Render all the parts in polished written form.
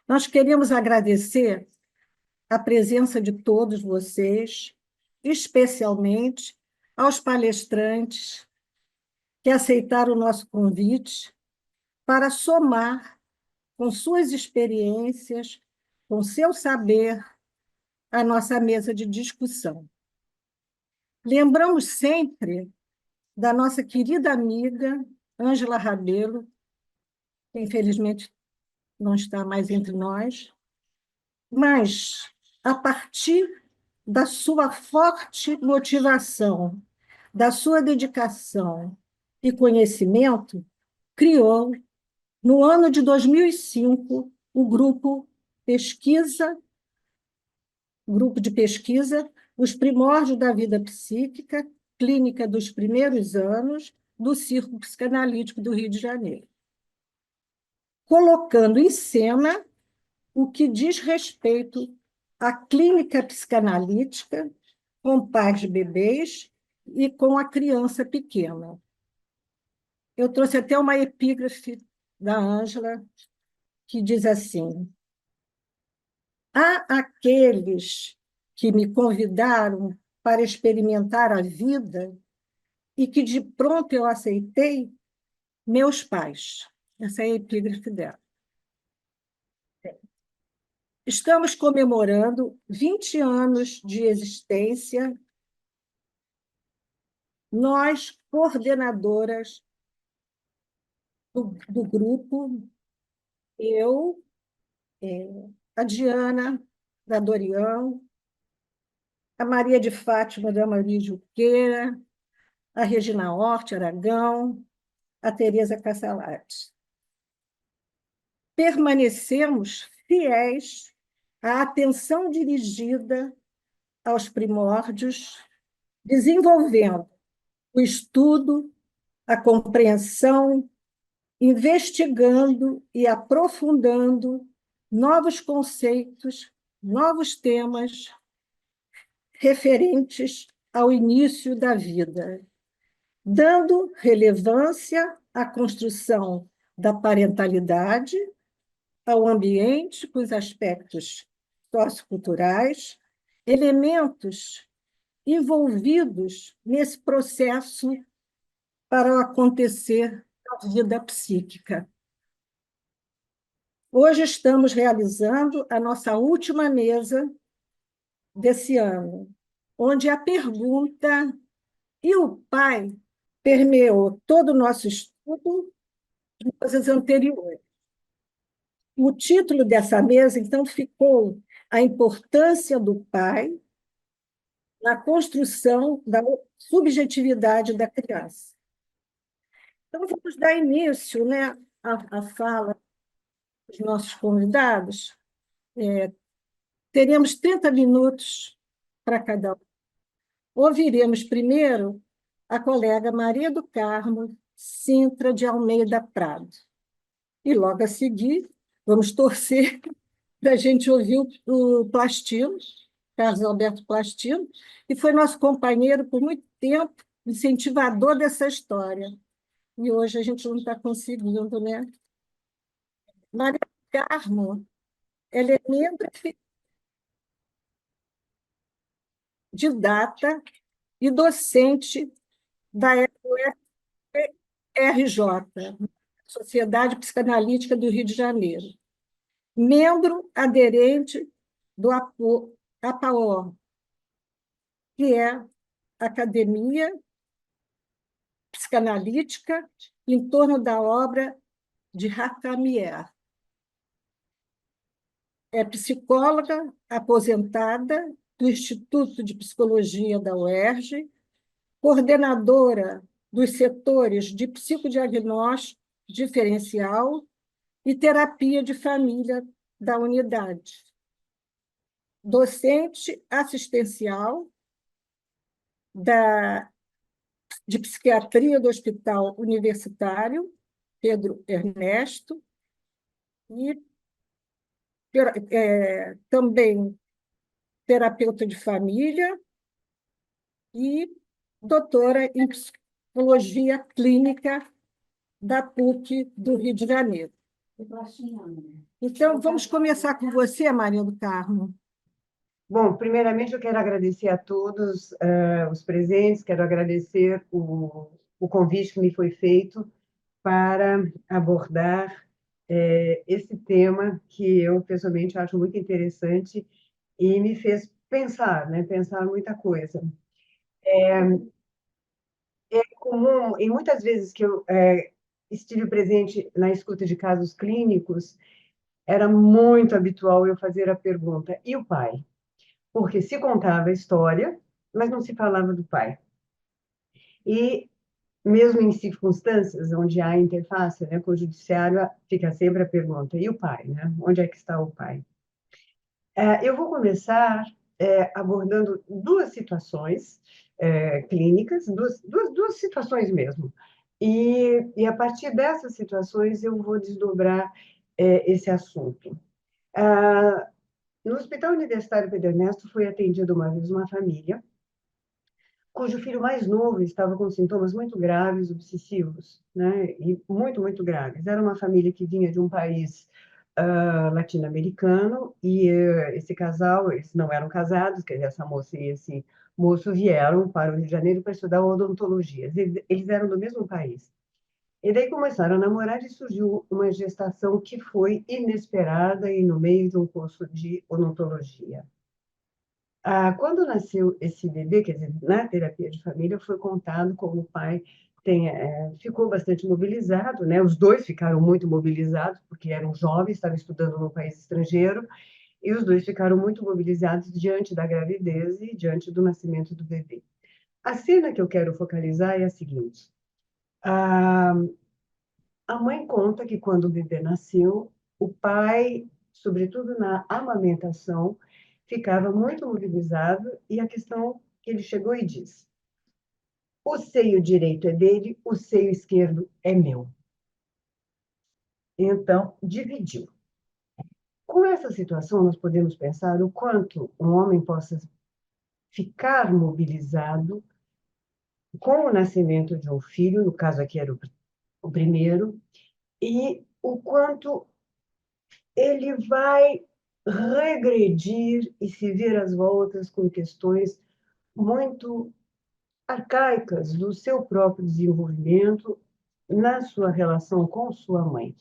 Nós queremos agradecer a presença de todos vocês, especialmente aos palestrantes que aceitaram o nosso convite para somar com suas experiências, com seu saber, a nossa mesa de discussão. Lembramos sempre da nossa querida amiga Ângela Rabelo, que infelizmente não está mais entre nós, mas a partir da sua forte motivação, da sua dedicação e conhecimento, criou, no ano de 2005, o grupo de pesquisa Os Primórdios da Vida Psíquica, Clínica dos Primeiros Anos, do Círculo Psicanalítico do Rio de Janeiro, colocando em cena o que diz respeito à clínica psicanalítica com pais de bebês e com a criança pequena. Eu trouxe até uma epígrafe da Ângela, que diz assim: há aqueles que me convidaram para experimentar a vida e que de pronto eu aceitei, meus pais. Essa é a epígrafe dela. Estamos comemorando 20 anos de existência, nós, coordenadoras do grupo, eu, a Diana, da Dorião, a Maria de Fátima, da Maria Juqueira, a Regina Hort Aragão, a Tereza Cassalati. Permanecemos fiéis à atenção dirigida aos primórdios, desenvolvendo o estudo, a compreensão, investigando e aprofundando novos conceitos, novos temas referentes ao início da vida, dando relevância à construção da parentalidade, ao ambiente com os aspectos socioculturais, elementos envolvidos nesse processo para o acontecer da vida psíquica. Hoje estamos realizando a nossa última mesa desse ano, onde a pergunta "e o pai?" permeou todo o nosso estudo de coisas anteriores. O título dessa mesa, então, ficou A Importância do Pai na Construção da Subjetividade da Criança. Então, vamos dar início, né, à fala dos nossos convidados. Teremos 30 minutos para cada um. Ouviremos primeiro a colega Maria do Carmo Sintra de Almeida Prado. E logo a seguir, vamos torcer para a gente ouvir o Plastino, Carlos Alberto Plastino, que foi nosso companheiro por muito tempo, incentivador dessa história. E hoje a gente não está conseguindo, né? Maria do Carmo, ela é membro didata e docente da RJ, Sociedade Psicanalítica do Rio de Janeiro. Membro aderente do APAO, que é a Academia Psicanalítica em torno da obra de Racamier. É psicóloga aposentada do Instituto de Psicologia da UERJ, coordenadora dos setores de psicodiagnóstico diferencial e terapia de família da unidade. Docente assistencial de psiquiatria do Hospital Universitário Pedro Ernesto e também terapeuta de família e doutora em psicologia clínica da PUC do Rio de Janeiro. Então, vamos começar com você, Maria do Carmo. Bom, primeiramente eu quero agradecer a todos os presentes, quero agradecer o convite que me foi feito para abordar esse tema que eu pessoalmente acho muito interessante e me fez pensar, né? Pensar muita coisa. É comum, e muitas vezes que eu estive presente na escuta de casos clínicos, era muito habitual eu fazer a pergunta: e o pai? Porque se contava a história, mas não se falava do pai. E mesmo em circunstâncias onde há interface, né, com o judiciário, fica sempre a pergunta: e o pai, né? Onde é que está o pai? Eu vou começar abordando duas situações clínicas, duas situações mesmo. E a partir dessas situações eu vou desdobrar esse assunto. Ah, no Hospital Universitário Pedro Ernesto foi atendida uma vez uma família cujo filho mais novo estava com sintomas muito graves, obsessivos, né? E muito, muito graves. Era uma família que vinha de um país latino-americano e esse casal, eles não eram casados, quer dizer, essa moça e esse moço vieram para o Rio de Janeiro para estudar odontologia. Eles eram do mesmo país. E daí começaram a namorar e surgiu uma gestação que foi inesperada e no meio de um curso de odontologia. Quando nasceu esse bebê, quer dizer, na terapia de família, foi contado como o pai ficou bastante mobilizado, né? Os dois ficaram muito mobilizados, porque eram jovens, estavam estudando no país estrangeiro, e os dois ficaram muito mobilizados diante da gravidez e diante do nascimento do bebê. A cena que eu quero focalizar é a seguinte: a, a mãe conta que quando o bebê nasceu, o pai, sobretudo na amamentação, ficava muito mobilizado e a questão que ele chegou e disse: o seio direito é dele, o seio esquerdo é meu. Então, dividiu. Com essa situação, nós podemos pensar o quanto um homem possa ficar mobilizado com o nascimento de um filho, no caso aqui era o primeiro, e o quanto ele vai regredir e se ver às voltas com questões muito arcaicas do seu próprio desenvolvimento na sua relação com sua mãe.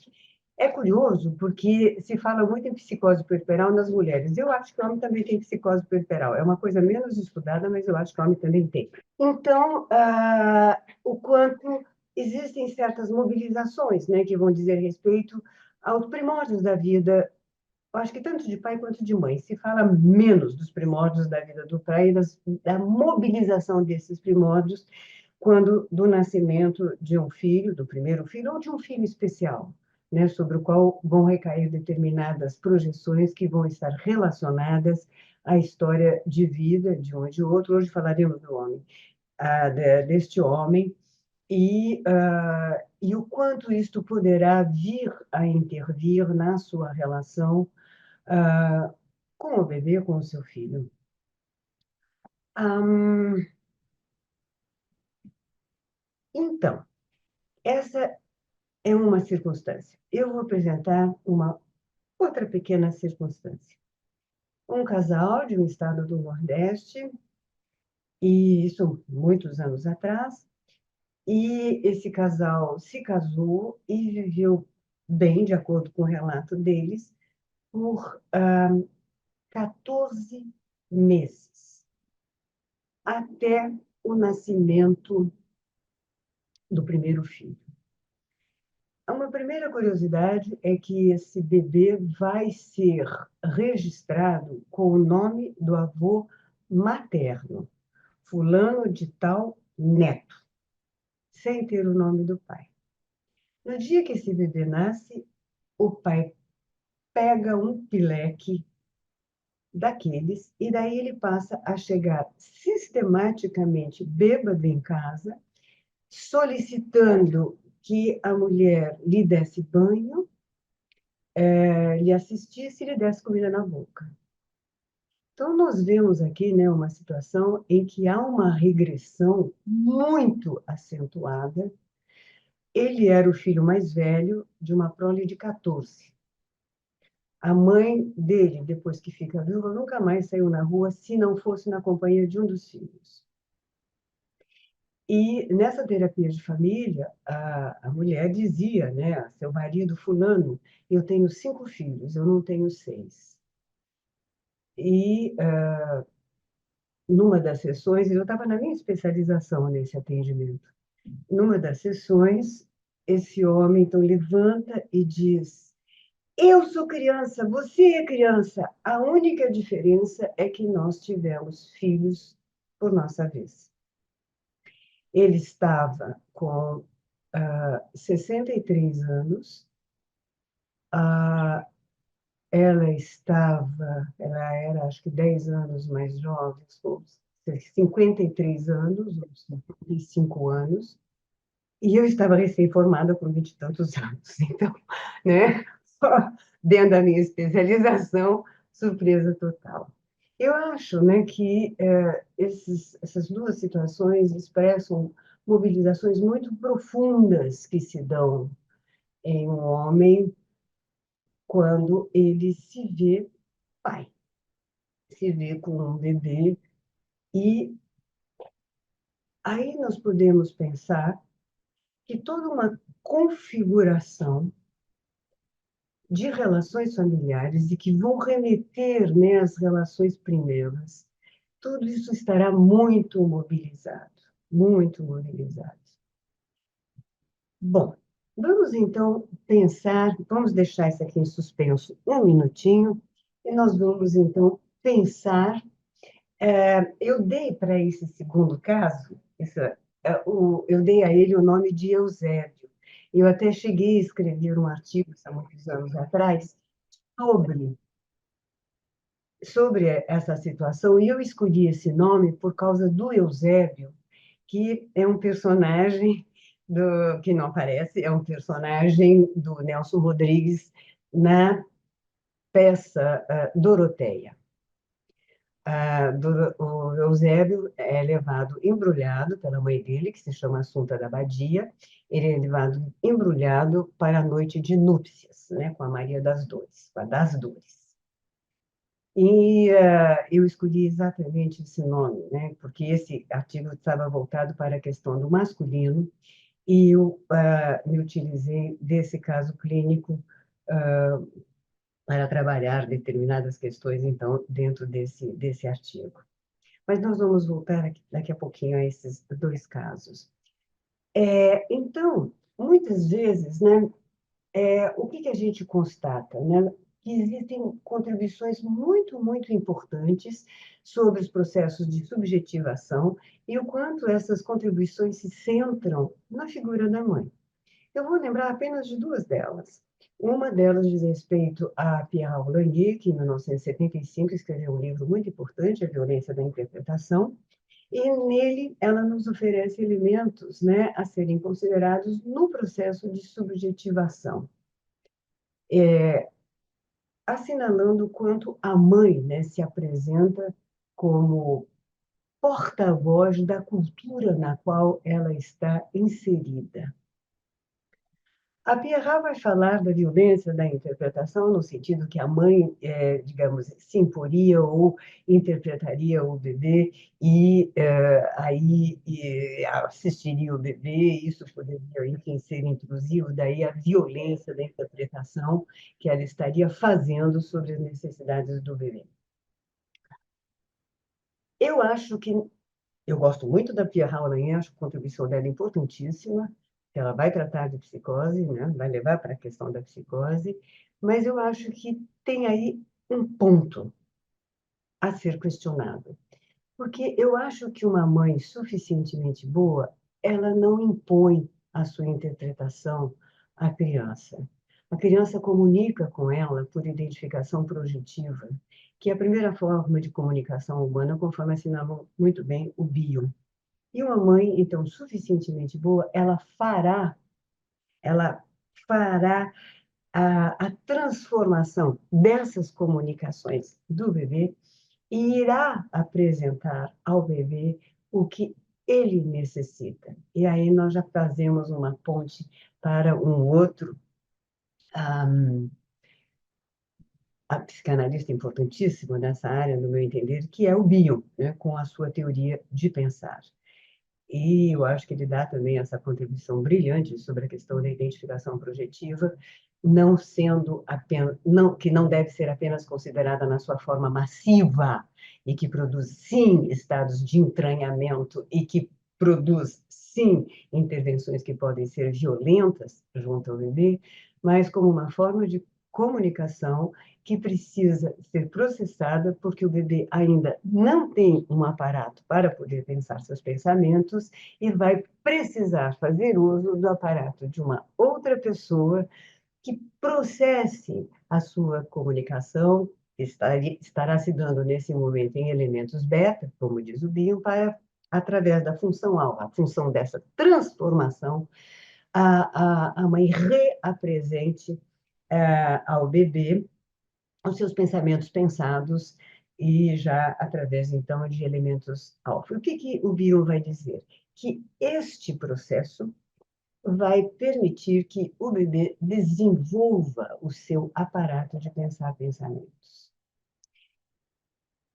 É curioso porque se fala muito em psicose puerperal nas mulheres. Eu acho que o homem também tem psicose puerperal. É uma coisa menos estudada, mas eu acho que o homem também tem. Então, o quanto existem certas mobilizações, né, que vão dizer respeito aos primórdios da vida, eu acho que tanto de pai quanto de mãe. Se fala menos dos primórdios da vida do pai e da mobilização desses primórdios quando do nascimento de um filho, do primeiro filho, ou de um filho especial, né, sobre o qual vão recair determinadas projeções que vão estar relacionadas à história de vida de um e de outro. Hoje falaremos do homem, deste homem, e o quanto isto poderá vir a intervir na sua relação ah, com o bebê, com o seu filho. Hum, então, essa é uma circunstância. Eu vou apresentar uma outra pequena circunstância. Um casal de um estado do Nordeste, e isso muitos anos atrás, e esse casal se casou e viveu bem, de acordo com o relato deles, por 14 meses, até o nascimento do primeiro filho. Uma primeira curiosidade é que esse bebê vai ser registrado com o nome do avô materno, fulano de tal neto, sem ter o nome do pai. No dia que esse bebê nasce, o pai pega um pileque daqueles e daí ele passa a chegar sistematicamente bêbado em casa, solicitando que a mulher lhe desse banho, lhe assistisse e lhe desse comida na boca. Então, nós vemos aqui, né, uma situação em que há uma regressão muito acentuada Ele era o filho mais velho de uma prole de 14. A mãe dele, depois que fica viúva, nunca mais saiu na rua se não fosse na companhia de um dos filhos. E nessa terapia de família, a mulher dizia, né, seu marido fulano, eu tenho 5 filhos, eu não tenho 6. E numa das sessões, eu estava na minha especialização nesse atendimento, numa das sessões, esse homem então levanta e diz: eu sou criança, você é criança. A única diferença é que nós tivemos filhos por nossa vez. Ele estava com 63 anos, ah, ela era acho que 10 anos mais jovem, ou 53 anos, ou 55 anos, e eu estava recém-formada com 20 e tantos anos. Então, né, só dentro da minha especialização, surpresa total. Eu acho, né, que essas duas situações expressam mobilizações muito profundas que se dão em um homem quando ele se vê pai, se vê com um bebê, e aí nós podemos pensar que toda uma configuração de relações familiares e que vão remeter, né, às relações primeiras, tudo isso estará muito mobilizado, muito mobilizado. Bom, vamos então pensar, vamos deixar isso aqui em suspenso um minutinho, e nós vamos então pensar. Eu dei para esse segundo caso, eu dei a ele o nome de Eusébio. Eu até cheguei a escrever um artigo, há muitos anos atrás, sobre essa situação, e eu escolhi esse nome por causa do Eusébio, que é um personagem que não aparece, é um personagem do Nelson Rodrigues na peça Doroteia. O Eusébio é levado embrulhado pela mãe dele, que se chama Assunta da Badia, ele é levado embrulhado para a noite de núpcias, né, com a Maria das Dores, com a das Dores. E eu escolhi exatamente esse nome, né, porque esse artigo estava voltado para a questão do masculino, e eu me utilizei desse caso clínico para trabalhar determinadas questões, então, dentro desse artigo. Mas nós vamos voltar daqui a pouquinho a esses dois casos. Então, muitas vezes, né, o que a gente constata, né? Que existem contribuições muito, muito importantes sobre os processos de subjetivação e o quanto essas contribuições se centram na figura da mãe. Eu vou lembrar apenas de duas delas. Uma delas diz respeito a Pierre Boulanger, que em 1975 escreveu um livro muito importante, A Violência da Interpretação, e nele ela nos oferece elementos, né, a serem considerados no processo de subjetivação, assinalando o quanto a mãe, né, se apresenta como porta-voz da cultura na qual ela está inserida. A Pierrat vai falar da violência da interpretação, no sentido que a mãe, digamos, se imporia ou interpretaria o bebê e aí assistiria o bebê, isso poderia, enfim, ser intrusivo, daí a violência da interpretação que ela estaria fazendo sobre as necessidades do bebê. Eu acho que eu gosto muito da Pia Hawley, acho a contribuição dela importantíssima, ela vai tratar de psicose, né? Vai levar para a questão da psicose, mas eu acho que tem aí um ponto a ser questionado. Porque eu acho que uma mãe suficientemente boa, ela não impõe a sua interpretação à criança. A criança comunica com ela por identificação projetiva, que é a primeira forma de comunicação humana, conforme assinalou muito bem o Bion. E uma mãe, então, suficientemente boa, ela fará a transformação dessas comunicações do bebê e irá apresentar ao bebê o que ele necessita. E aí nós já fazemos uma ponte para um outro, a psicanalista importantíssimo nessa área, no meu entender, que é o Bion, né, com a sua teoria de pensar. E eu acho que ele dá também essa contribuição brilhante sobre a questão da identificação projetiva, não sendo apenas, não, que não deve ser apenas considerada na sua forma massiva e que produz, sim, estados de entranhamento e que produz, sim, intervenções que podem ser violentas junto ao bebê, mas como uma forma de comunicação que precisa ser processada porque o bebê ainda não tem um aparato para poder pensar seus pensamentos e vai precisar fazer uso do aparato de uma outra pessoa que processe a sua comunicação, que estará se dando nesse momento em elementos beta, como diz o Bion, para, através da função alfa, a função dessa transformação, a mãe reapresente ao bebê os seus pensamentos pensados e já através, então, de elementos alfa. O que o Bion vai dizer? Que este processo vai permitir que o bebê desenvolva o seu aparato de pensar pensamentos.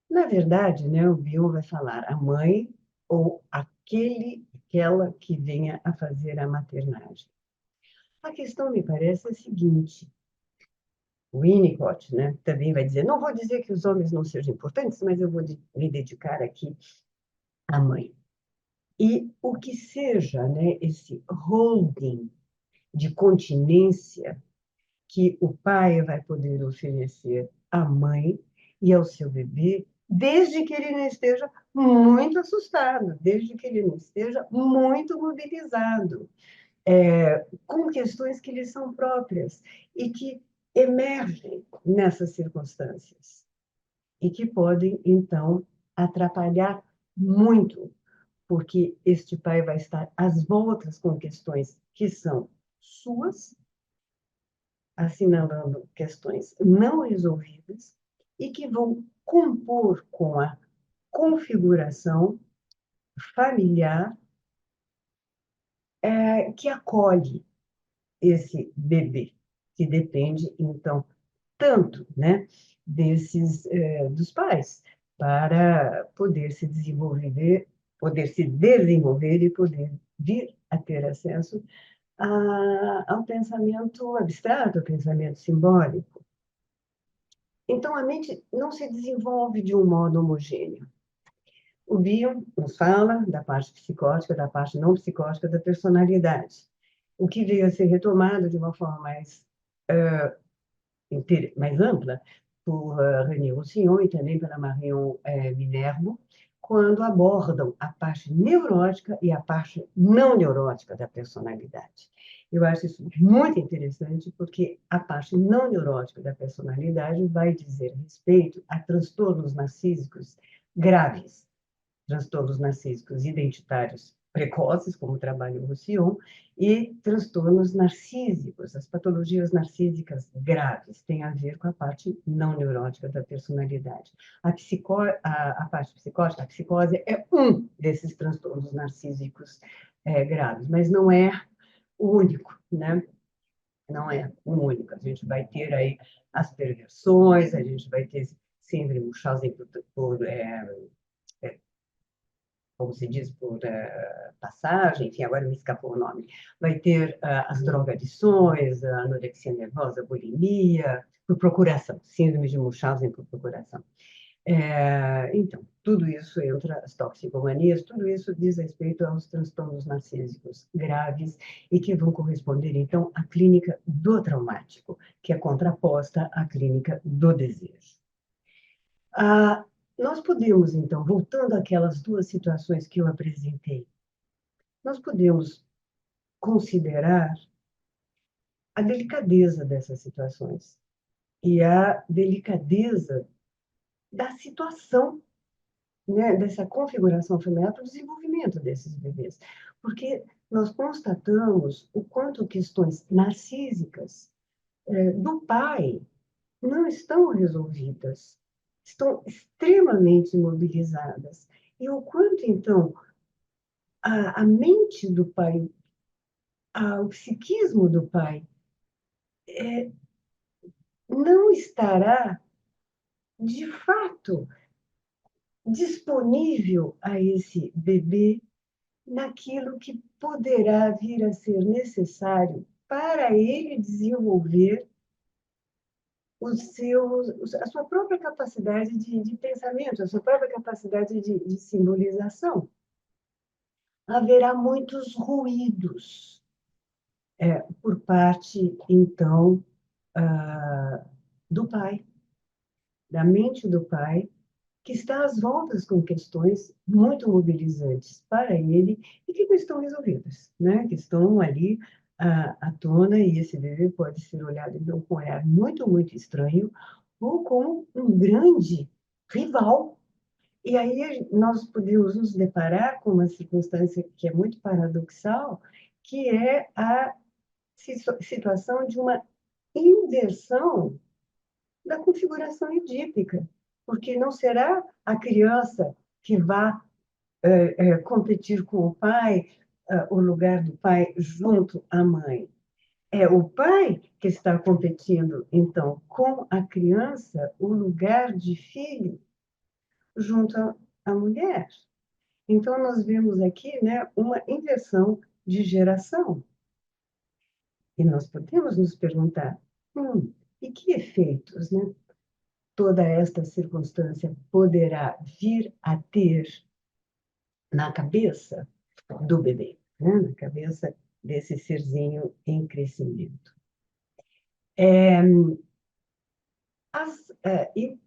Na verdade, né, o Bion vai falar a mãe ou aquela que venha a fazer a maternagem. A questão, me parece, é a seguinte: o Winnicott, né, também vai dizer, não vou dizer que os homens não sejam importantes, mas eu vou me dedicar aqui à mãe. E o que seja, né, esse holding de continência que o pai vai poder oferecer à mãe e ao seu bebê, desde que ele não esteja muito assustado, desde que ele não esteja muito mobilizado, com questões que lhe são próprias e que emergem nessas circunstâncias e que podem, então, atrapalhar muito, porque este pai vai estar às voltas com questões que são suas, assinalando questões não resolvidas e que vão compor com a configuração familiar que acolhe esse bebê, que depende, então, tanto, né, dos pais, para poder se desenvolver e poder vir a ter acesso ao pensamento abstrato, ao pensamento simbólico. Então, a mente não se desenvolve de um modo homogêneo. O Bion nos fala da parte psicótica, da parte não psicótica da personalidade, o que veio a ser retomado de uma forma mais ampla por René Roussillon e também pela Marion Minervo, quando abordam a parte neurótica e a parte não neurótica da personalidade. Eu acho isso muito interessante, porque a parte não neurótica da personalidade vai dizer respeito a transtornos narcísicos graves, transtornos narcísicos identitários precoces, como trabalha o Roussillon, e transtornos narcísicos. As patologias narcísicas graves têm a ver com a parte não neurótica da personalidade. A parte psicótica, a psicose, é um desses transtornos narcísicos graves, mas não é o único, né? Não é o único. A gente vai ter aí as perversões, a gente vai ter síndrome de Munchausen como se diz, por passagem, enfim, agora me escapou o nome, vai ter as drogadições, a anorexia nervosa, a bulimia, por procuração, síndrome de Munchausen por procuração. Então, tudo isso entra, as toxicomanias, tudo isso diz respeito aos transtornos narcísicos graves e que vão corresponder, então, à clínica do traumático, que é contraposta à clínica do desejo. Nós podemos, então, voltando àquelas duas situações que eu apresentei, nós podemos considerar a delicadeza dessas situações e a delicadeza da situação, né, dessa configuração familiar para o desenvolvimento desses bebês. Porque nós constatamos o quanto questões narcísicas do pai não estão resolvidas, estão extremamente imobilizadas. E o quanto, então, a mente do pai, o psiquismo do pai, não estará, de fato, disponível a esse bebê naquilo que poderá vir a ser necessário para ele desenvolver a sua própria capacidade de pensamento, a sua própria capacidade de simbolização. Haverá muitos ruídos por parte, então, do pai, da mente do pai, que está às voltas com questões muito mobilizantes para ele e que não estão resolvidas, né? Que estão ali à tona, e esse bebê pode ser olhado então, com um olhar muito, muito estranho ou como um grande rival. E aí nós podemos nos deparar com uma circunstância que é muito paradoxal, que é a situação de uma inversão da configuração edípica, porque não será a criança que vá competir com o pai, o lugar do pai junto à mãe. É o pai que está competindo, então, com a criança, o lugar de filho junto à mulher. Então, nós vemos aqui, né, uma inversão de geração. E nós podemos nos perguntar, e que efeitos, né, toda esta circunstância poderá vir a ter na cabeça do bebê, né? Na cabeça desse serzinho em crescimento. E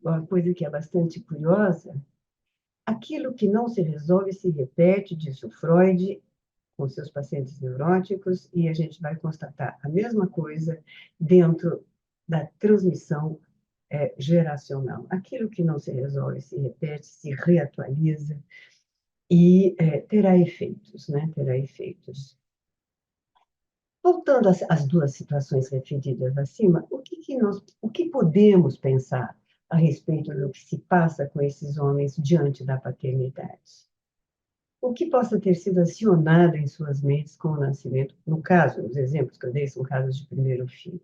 uma coisa que é bastante curiosa, aquilo que não se resolve se repete, disse o Freud, com seus pacientes neuróticos, e a gente vai constatar a mesma coisa dentro da transmissão geracional. Aquilo que não se resolve se repete, se reatualiza e terá efeitos, né? Terá efeitos. Voltando às duas situações referidas acima, o que podemos pensar a respeito do que se passa com esses homens diante da paternidade? O que possa ter sido acionado em suas mentes com o nascimento, no caso, os exemplos que eu dei são casos de primeiro filho.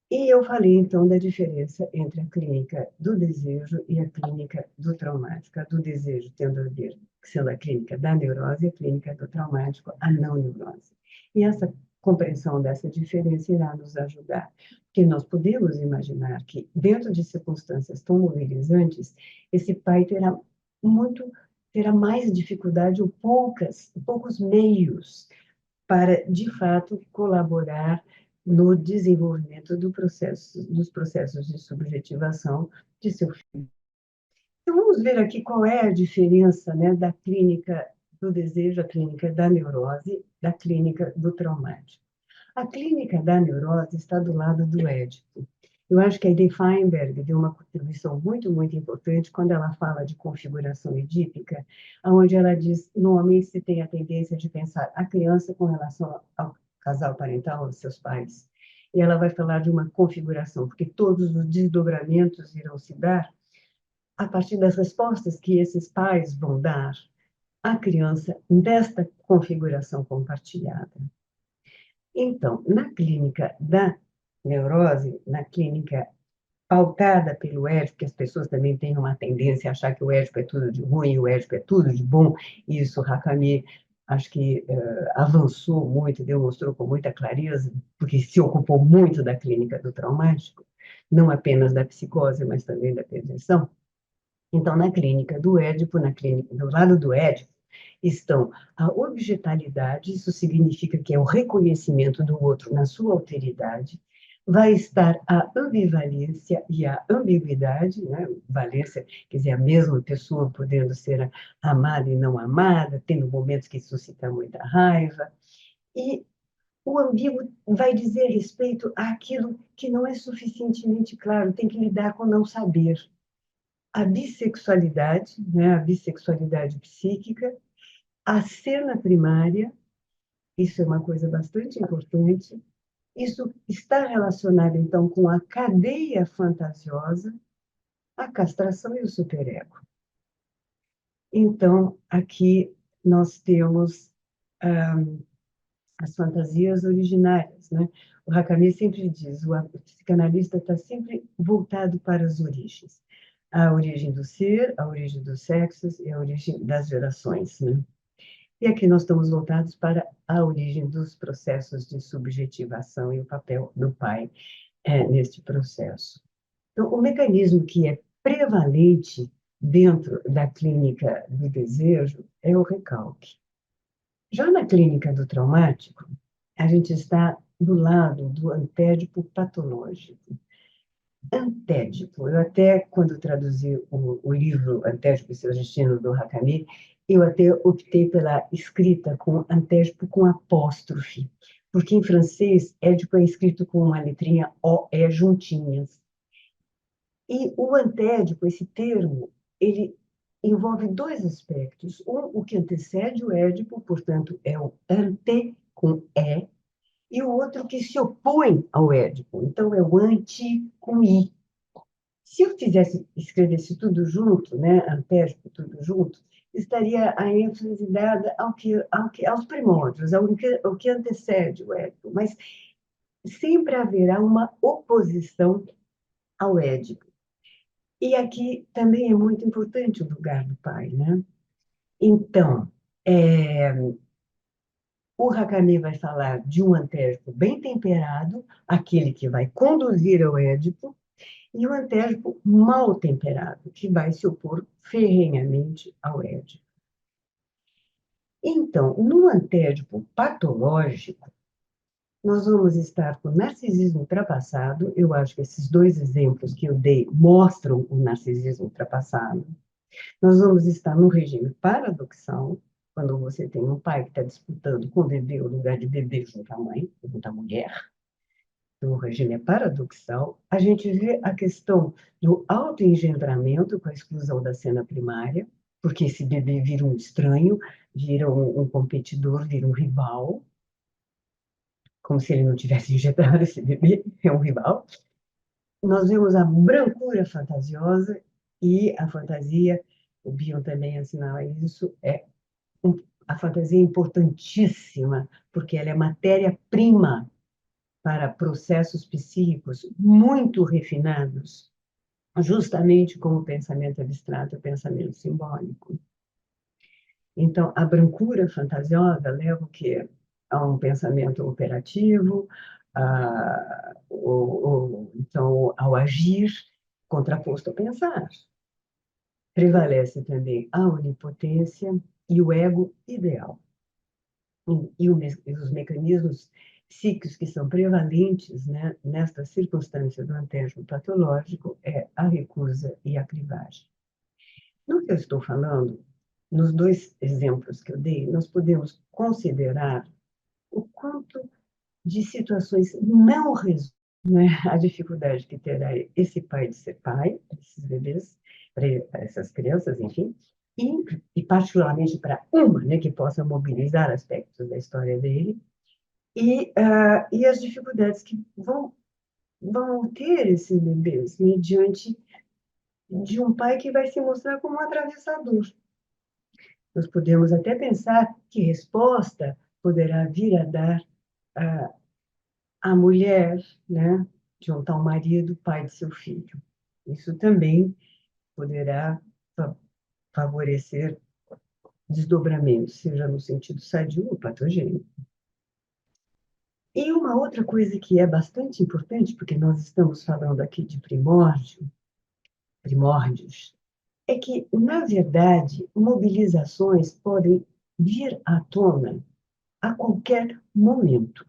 E eu falei, então, da diferença entre a clínica do desejo e a clínica do traumático. A do desejo tendo a ver, sendo a clínica da neurose, e a clínica do traumático, a não neurose. E essa compreensão dessa diferença irá nos ajudar, porque nós podemos imaginar que, dentro de circunstâncias tão mobilizantes, esse pai terá mais dificuldade ou poucos meios para, de fato, colaborar no desenvolvimento dos processos de subjetivação de seu filho. Então, vamos ver aqui qual é a diferença, né, da clínica do desejo, a clínica da neurose, da clínica do traumático. A clínica da neurose está do lado do Édipo. Eu acho que a Edith Feinberg deu uma contribuição muito, muito importante quando ela fala de configuração edípica, onde ela diz, no homem se tem a tendência de pensar a criança com relação ao casal parental, aos seus pais. E ela vai falar de uma configuração, porque todos os desdobramentos irão se dar a partir das respostas que esses pais vão dar à criança desta configuração compartilhada. Então, na clínica da neurose, na clínica pautada pelo Édipo, que as pessoas também têm uma tendência a achar que o Édipo é tudo de ruim, o Édipo é tudo de bom, e isso Hakami acho que avançou muito, demonstrou com muita clareza, porque se ocupou muito da clínica do traumático, não apenas da psicose, mas também da perversão. Então, na clínica do Édipo, na clínica do lado do Édipo, estão a objetalidade, isso significa que é o reconhecimento do outro na sua alteridade, vai estar a ambivalência e a ambiguidade, né? Valência, quer dizer, a mesma pessoa podendo ser amada e não amada, tendo momentos que suscita muita raiva, e o ambíguo vai dizer respeito àquilo que não é suficientemente claro, tem que lidar com não saber. A bissexualidade, né? A bissexualidade psíquica, a cena primária, isso é uma coisa bastante importante. Isso está relacionado, então, com a cadeia fantasiosa, a castração e o superego. Então, aqui nós temos as fantasias originárias, né? O Hakami sempre diz, o psicanalista está sempre voltado para as origens. A origem do ser, a origem dos sexos e a origem das gerações, né? E aqui nós estamos voltados para a origem dos processos de subjetivação e o papel do pai neste processo. Então, o mecanismo que é prevalente dentro da clínica do desejo é o recalque. Já na clínica do traumático, a gente está do lado do antédipo patológico. Antédipo, eu até, quando traduzi o livro Antédipo e seu destino, do Hakami, eu até optei pela escrita com antédipo com apóstrofe, porque em francês, édipo é escrito com uma letrinha OE juntinhas. E o antédipo, esse termo, ele envolve dois aspectos. Um, o que antecede o édipo, portanto, é o ante com E, e o outro que se opõe ao édipo. Então, é o anti com I. Se eu fizesse, escrevesse tudo junto, né, antérico, tudo junto, estaria a ênfase dada aos primórdios, ao que antecede o édipo, mas sempre haverá uma oposição ao édipo. E aqui também é muito importante o lugar do pai, né? Então, o Hakami vai falar de um antérico bem temperado, aquele que vai conduzir ao édipo, e o antérico mal temperado, que vai se opor ferrenhamente ao édipo. Então, no antérico patológico, nós vamos estar com narcisismo ultrapassado. Eu acho que esses dois exemplos que eu dei mostram o narcisismo ultrapassado. Nós vamos estar no regime paradoxal, quando você tem um pai que está disputando com o bebê o lugar de bebê junto à mãe, junto à mulher. Então, o regime é paradoxal. A gente vê a questão do autoengendramento com a exclusão da cena primária, porque esse bebê vira um estranho, vira um competidor, vira um rival, como se ele não tivesse injetado esse bebê, é um rival. Nós vemos a brancura fantasiosa e a fantasia, o Bion também assinala isso, a fantasia é importantíssima, porque ela é matéria-prima para processos psíquicos muito refinados, justamente como o pensamento abstrato e o pensamento simbólico. Então, a brancura fantasiosa leva o quê? A um pensamento operativo, então, ao agir, contraposto ao pensar. Prevalece também a onipotência e o ego ideal. E os mecanismos psíquicos que são prevalentes, né, nesta circunstância do antérico patológico é a recusa e a clivagem. No que eu estou falando, nos dois exemplos que eu dei, nós podemos considerar o quanto de situações não resolvidas, né, a dificuldade que terá esse pai de ser pai, esses bebês, para essas crianças, enfim, e particularmente para uma, né, que possa mobilizar aspectos da história dele, e as dificuldades que vão ter esses bebês, né, diante de um pai que vai se mostrar como um atravessador. Nós podemos até pensar que resposta poderá vir a dar a mulher, né, de um tal marido, pai de seu filho. Isso também poderá favorecer desdobramentos, seja no sentido sadio ou patogênico. E uma outra coisa que é bastante importante, porque nós estamos falando aqui de primórdios, é que, na verdade, mobilizações podem vir à tona a qualquer momento.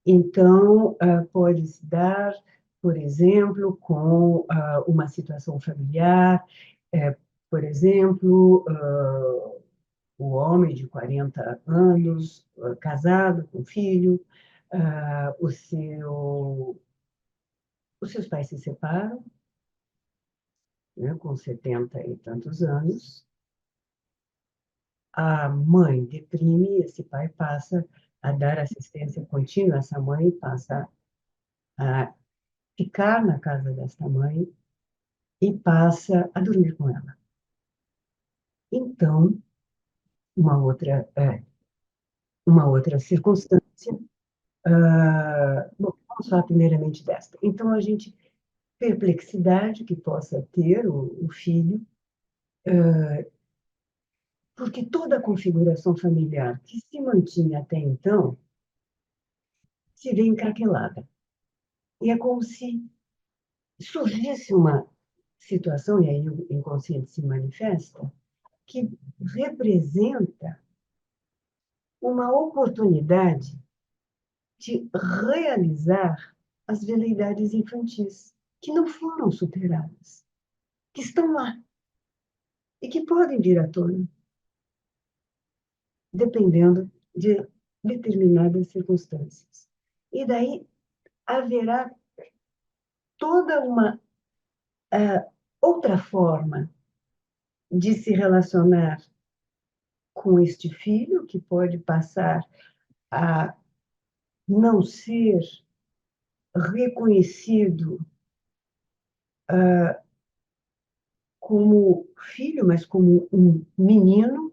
Então, pode se dar, por exemplo, com uma situação familiar, por exemplo, o homem de 40 anos, casado, com filho, os seus pais se separam, né, com 70 e tantos anos, a mãe deprime, esse pai passa a dar assistência contínua, essa mãe passa a ficar na casa desta mãe e passa a dormir com ela. Então, uma outra, uma outra circunstância, bom, vamos falar primeiramente desta. Então, a gente, perplexidade que possa ter o filho, porque toda a configuração familiar que se mantinha até então se vê encraquelada. E é como se surgisse uma situação, e aí o inconsciente se manifesta, que representa uma oportunidade de realizar as veleidades infantis, que não foram superadas, que estão lá e que podem vir à tona, dependendo de determinadas circunstâncias. E daí haverá toda uma outra forma de se relacionar com este filho, que pode passar a não ser reconhecido como filho, mas como um menino,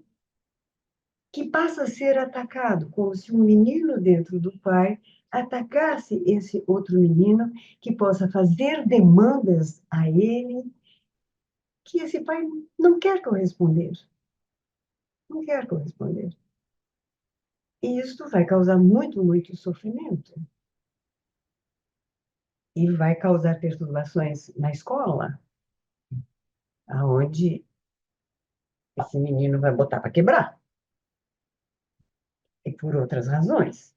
que passa a ser atacado, como se um menino dentro do pai atacasse esse outro menino, que possa fazer demandas a ele, que esse pai não quer corresponder, não quer corresponder. E isso vai causar muito, muito sofrimento. E vai causar perturbações na escola, aonde esse menino vai botar para quebrar, e por outras razões.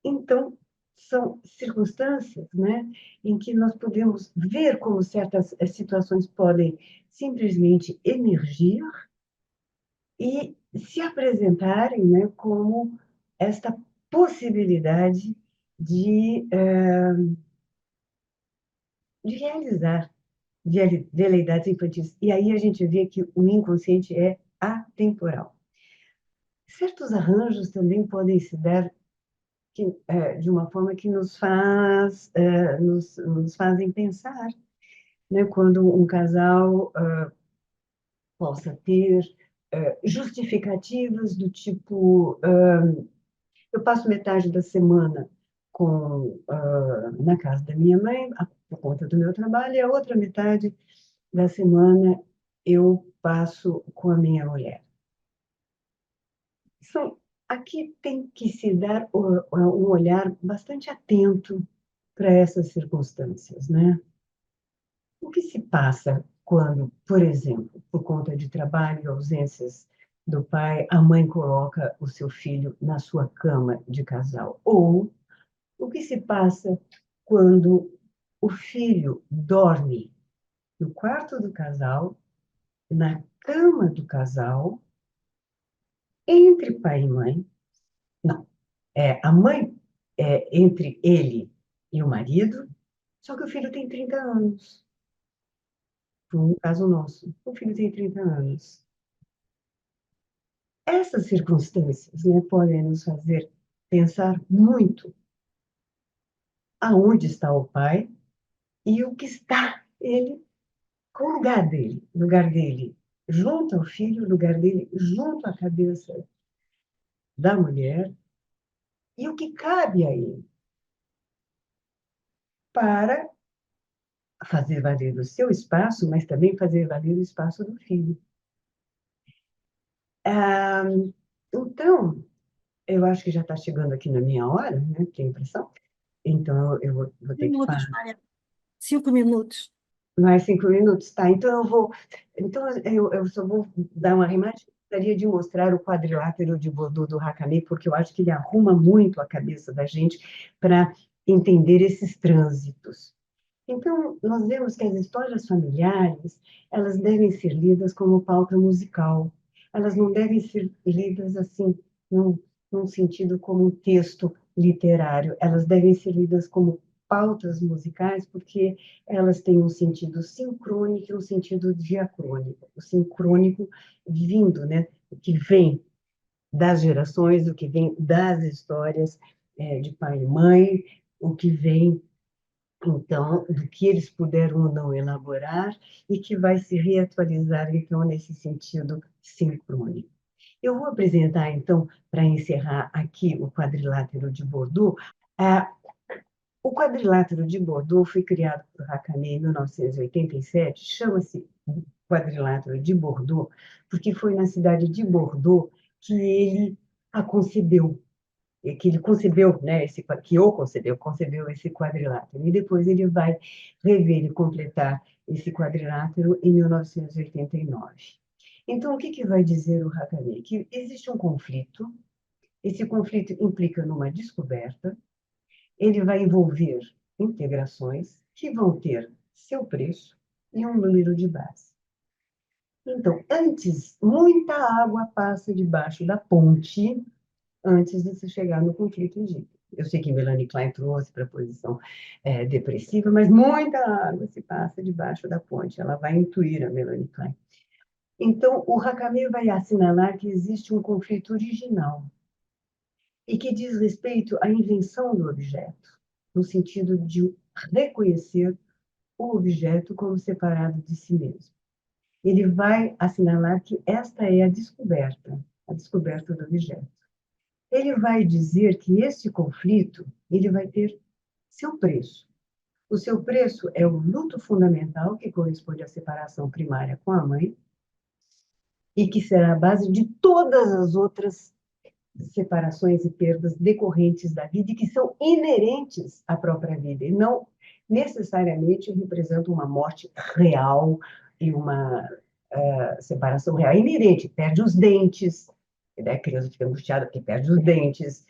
Então, são circunstâncias, né, em que nós podemos ver como certas situações podem simplesmente emergir e se apresentarem, né, como esta possibilidade de realizar veleidades infantis. E aí a gente vê que o inconsciente é atemporal. Certos arranjos também podem se dar de uma forma que nos fazem pensar, né? Quando um casal possa ter justificativas do tipo, eu passo metade da semana na casa da minha mãe, por conta do meu trabalho, e a outra metade da semana eu passo com a minha mulher. Aqui tem que se dar um olhar bastante atento para essas circunstâncias, né? O que se passa quando, por exemplo, por conta de trabalho e ausências do pai, a mãe coloca o seu filho na sua cama de casal? Ou o que se passa quando o filho dorme no quarto do casal, na cama do casal, entre pai e mãe? Não, a mãe entre ele e o marido, só que o filho tem 30 anos. No caso nosso, o filho tem 30 anos. Essas circunstâncias, né, podem nos fazer pensar muito aonde está o pai e o que está ele, qual o lugar dele junto ao filho, o lugar dele junto à cabeça da mulher, e o que cabe a ele para fazer valer o seu espaço, mas também fazer valer o espaço do filho. Ah, então, eu acho que já está chegando aqui na minha hora, né? Tenho a impressão. Então, eu vou ter que Minutos, parar. Maria. 5 minutos. Mais 5 minutos, tá? Então eu só vou dar uma arremadinha. Gostaria de mostrar o quadrilátero de Bordeaux do Hakami, porque eu acho que ele arruma muito a cabeça da gente para entender esses trânsitos. Então, nós vemos que as histórias familiares, elas devem ser lidas como pauta musical. Elas não devem ser lidas assim, num, num sentido como um texto literário. Elas devem ser lidas como pautas musicais, porque elas têm um sentido sincrônico e um sentido diacrônico. O sincrônico vindo, né, o que vem das gerações, o que vem das histórias de pai e mãe, o que vem então, do que eles puderam ou não elaborar e que vai se reatualizar, então, nesse sentido sincrônico. Eu vou apresentar, então, para encerrar aqui o quadrilátero de Bordeaux. O quadrilátero de Bordeaux foi criado por Racamé em 1987, chama-se quadrilátero de Bordeaux, porque foi na cidade de Bordeaux que ele a concebeu, que ele concebeu, né, concebeu esse quadrilátero. E depois ele vai rever e completar esse quadrilátero em 1989. Então, o que que vai dizer o Racamé? Que existe um conflito, esse conflito implica numa descoberta, ele vai envolver integrações que vão ter seu preço e um número de base. Então, antes, muita água passa debaixo da ponte antes de se chegar no conflito indígena. Eu sei que Melanie Klein trouxe para a posição depressiva, mas muita água se passa debaixo da ponte. Ela vai intuir a Melanie Klein. Então, o Racamé vai assinalar que existe um conflito original e que diz respeito à invenção do objeto, no sentido de reconhecer o objeto como separado de si mesmo. Ele vai assinalar que esta é a descoberta do objeto. Ele vai dizer que esse conflito ele vai ter seu preço. O seu preço é o luto fundamental, que corresponde à separação primária com a mãe, e que será a base de todas as outras separações e perdas decorrentes da vida e que são inerentes à própria vida, e não necessariamente representam uma morte real e uma separação real inerente. Perde os dentes, a criança fica angustiada porque perde os dentes,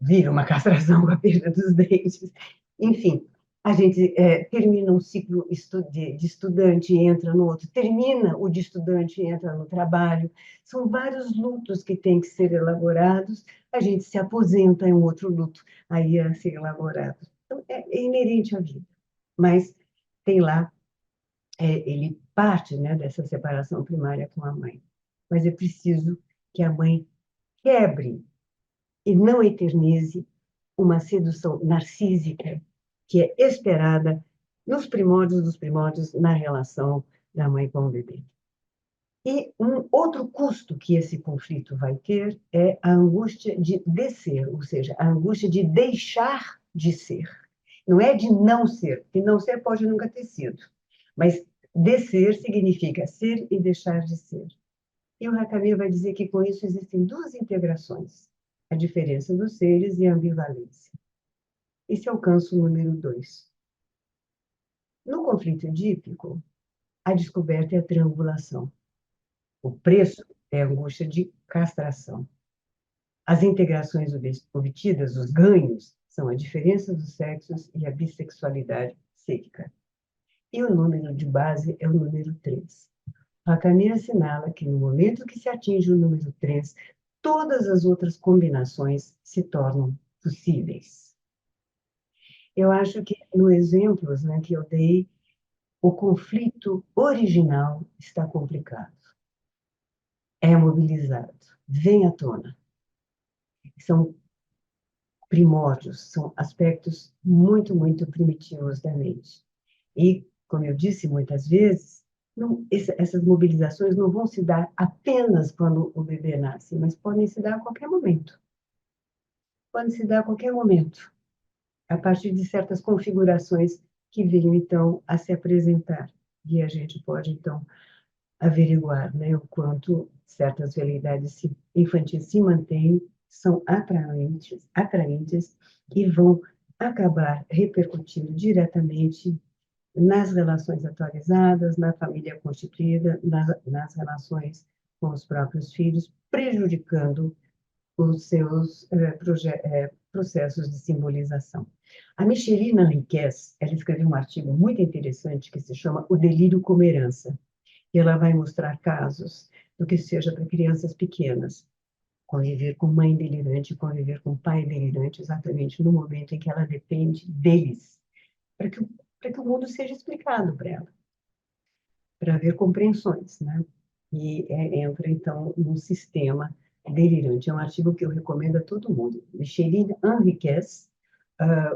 vive uma castração com a perda dos dentes. Enfim, a gente termina um ciclo de estudante e entra no outro, termina o de estudante e entra no trabalho. São vários lutos que têm que ser elaborados, a gente se aposenta em um outro luto, aí a ser elaborado. Então, é inerente à vida, mas tem lá, ele parte, né, dessa separação primária com a mãe. Mas é preciso que a mãe quebre e não eternize uma sedução narcísica que é esperada nos primórdios dos primórdios na relação da mãe com o bebê. E um outro custo que esse conflito vai ter é a angústia de descer, ou seja, a angústia de deixar de ser. Não é de não ser, porque não ser pode nunca ter sido, mas descer significa ser e deixar de ser. E o Hakami vai dizer que com isso existem duas integrações, a diferença dos seres e a ambivalência. Esse alcança o número 2. No conflito edípico, a descoberta é a triangulação. O preço é a angústia de castração. As integrações obtidas, os ganhos, são a diferença dos sexos e a bissexualidade psíquica. E o número de base é o número 3. Hakami assinala que no momento que se atinge o número 3, todas as outras combinações se tornam possíveis. Eu acho que no exemplos, né, que eu dei, o conflito original está complicado. É mobilizado, vem à tona. São primórdios, são aspectos muito, muito primitivos da mente. E, como eu disse muitas vezes, essas mobilizações não vão se dar apenas quando o bebê nasce, mas podem se dar a qualquer momento. Podem se dar a qualquer momento, a partir de certas configurações que venham, então, a se apresentar. E a gente pode, então, averiguar, né, o quanto certas realidades infantis se mantêm, são atraentes e vão acabar repercutindo diretamente nas relações atualizadas, na família constituída, nas relações com os próprios filhos, prejudicando os seus processos de simbolização. A Michelina Henriquez, ela escreveu um artigo muito interessante que se chama O Delírio como Herança, e ela vai mostrar casos do que seja para crianças pequenas, conviver com mãe delirante, conviver com pai delirante, exatamente no momento em que ela depende deles, para que o mundo seja explicado para ela, para haver compreensões, né? E entra, então, num sistema delirante. É um artigo que eu recomendo a todo mundo. Micheline Henriquez,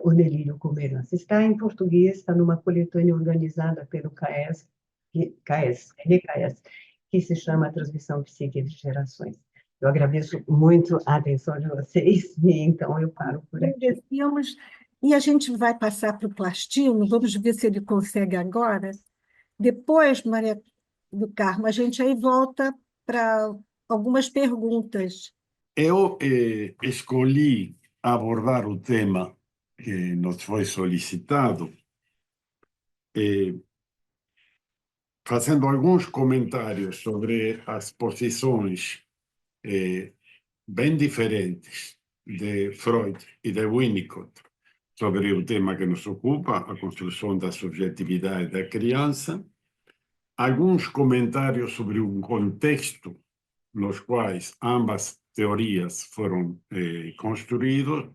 o delírio como herança. Está em português, está numa coletânea organizada pelo NKS, que se chama A Transmissão Psíquica de Gerações. Eu agradeço muito a atenção de vocês, e então eu paro por aqui. Agradecemos. E a gente vai passar para o Plastino, vamos ver se ele consegue agora. Depois, Maria do Carmo, a gente aí volta para algumas perguntas. Eu escolhi abordar o tema que nos foi solicitado, fazendo alguns comentários sobre as posições bem diferentes de Freud e de Winnicott sobre o tema que nos ocupa, a construção da subjetividade da criança, alguns comentários sobre um contexto nos quais ambas teorias foram construídas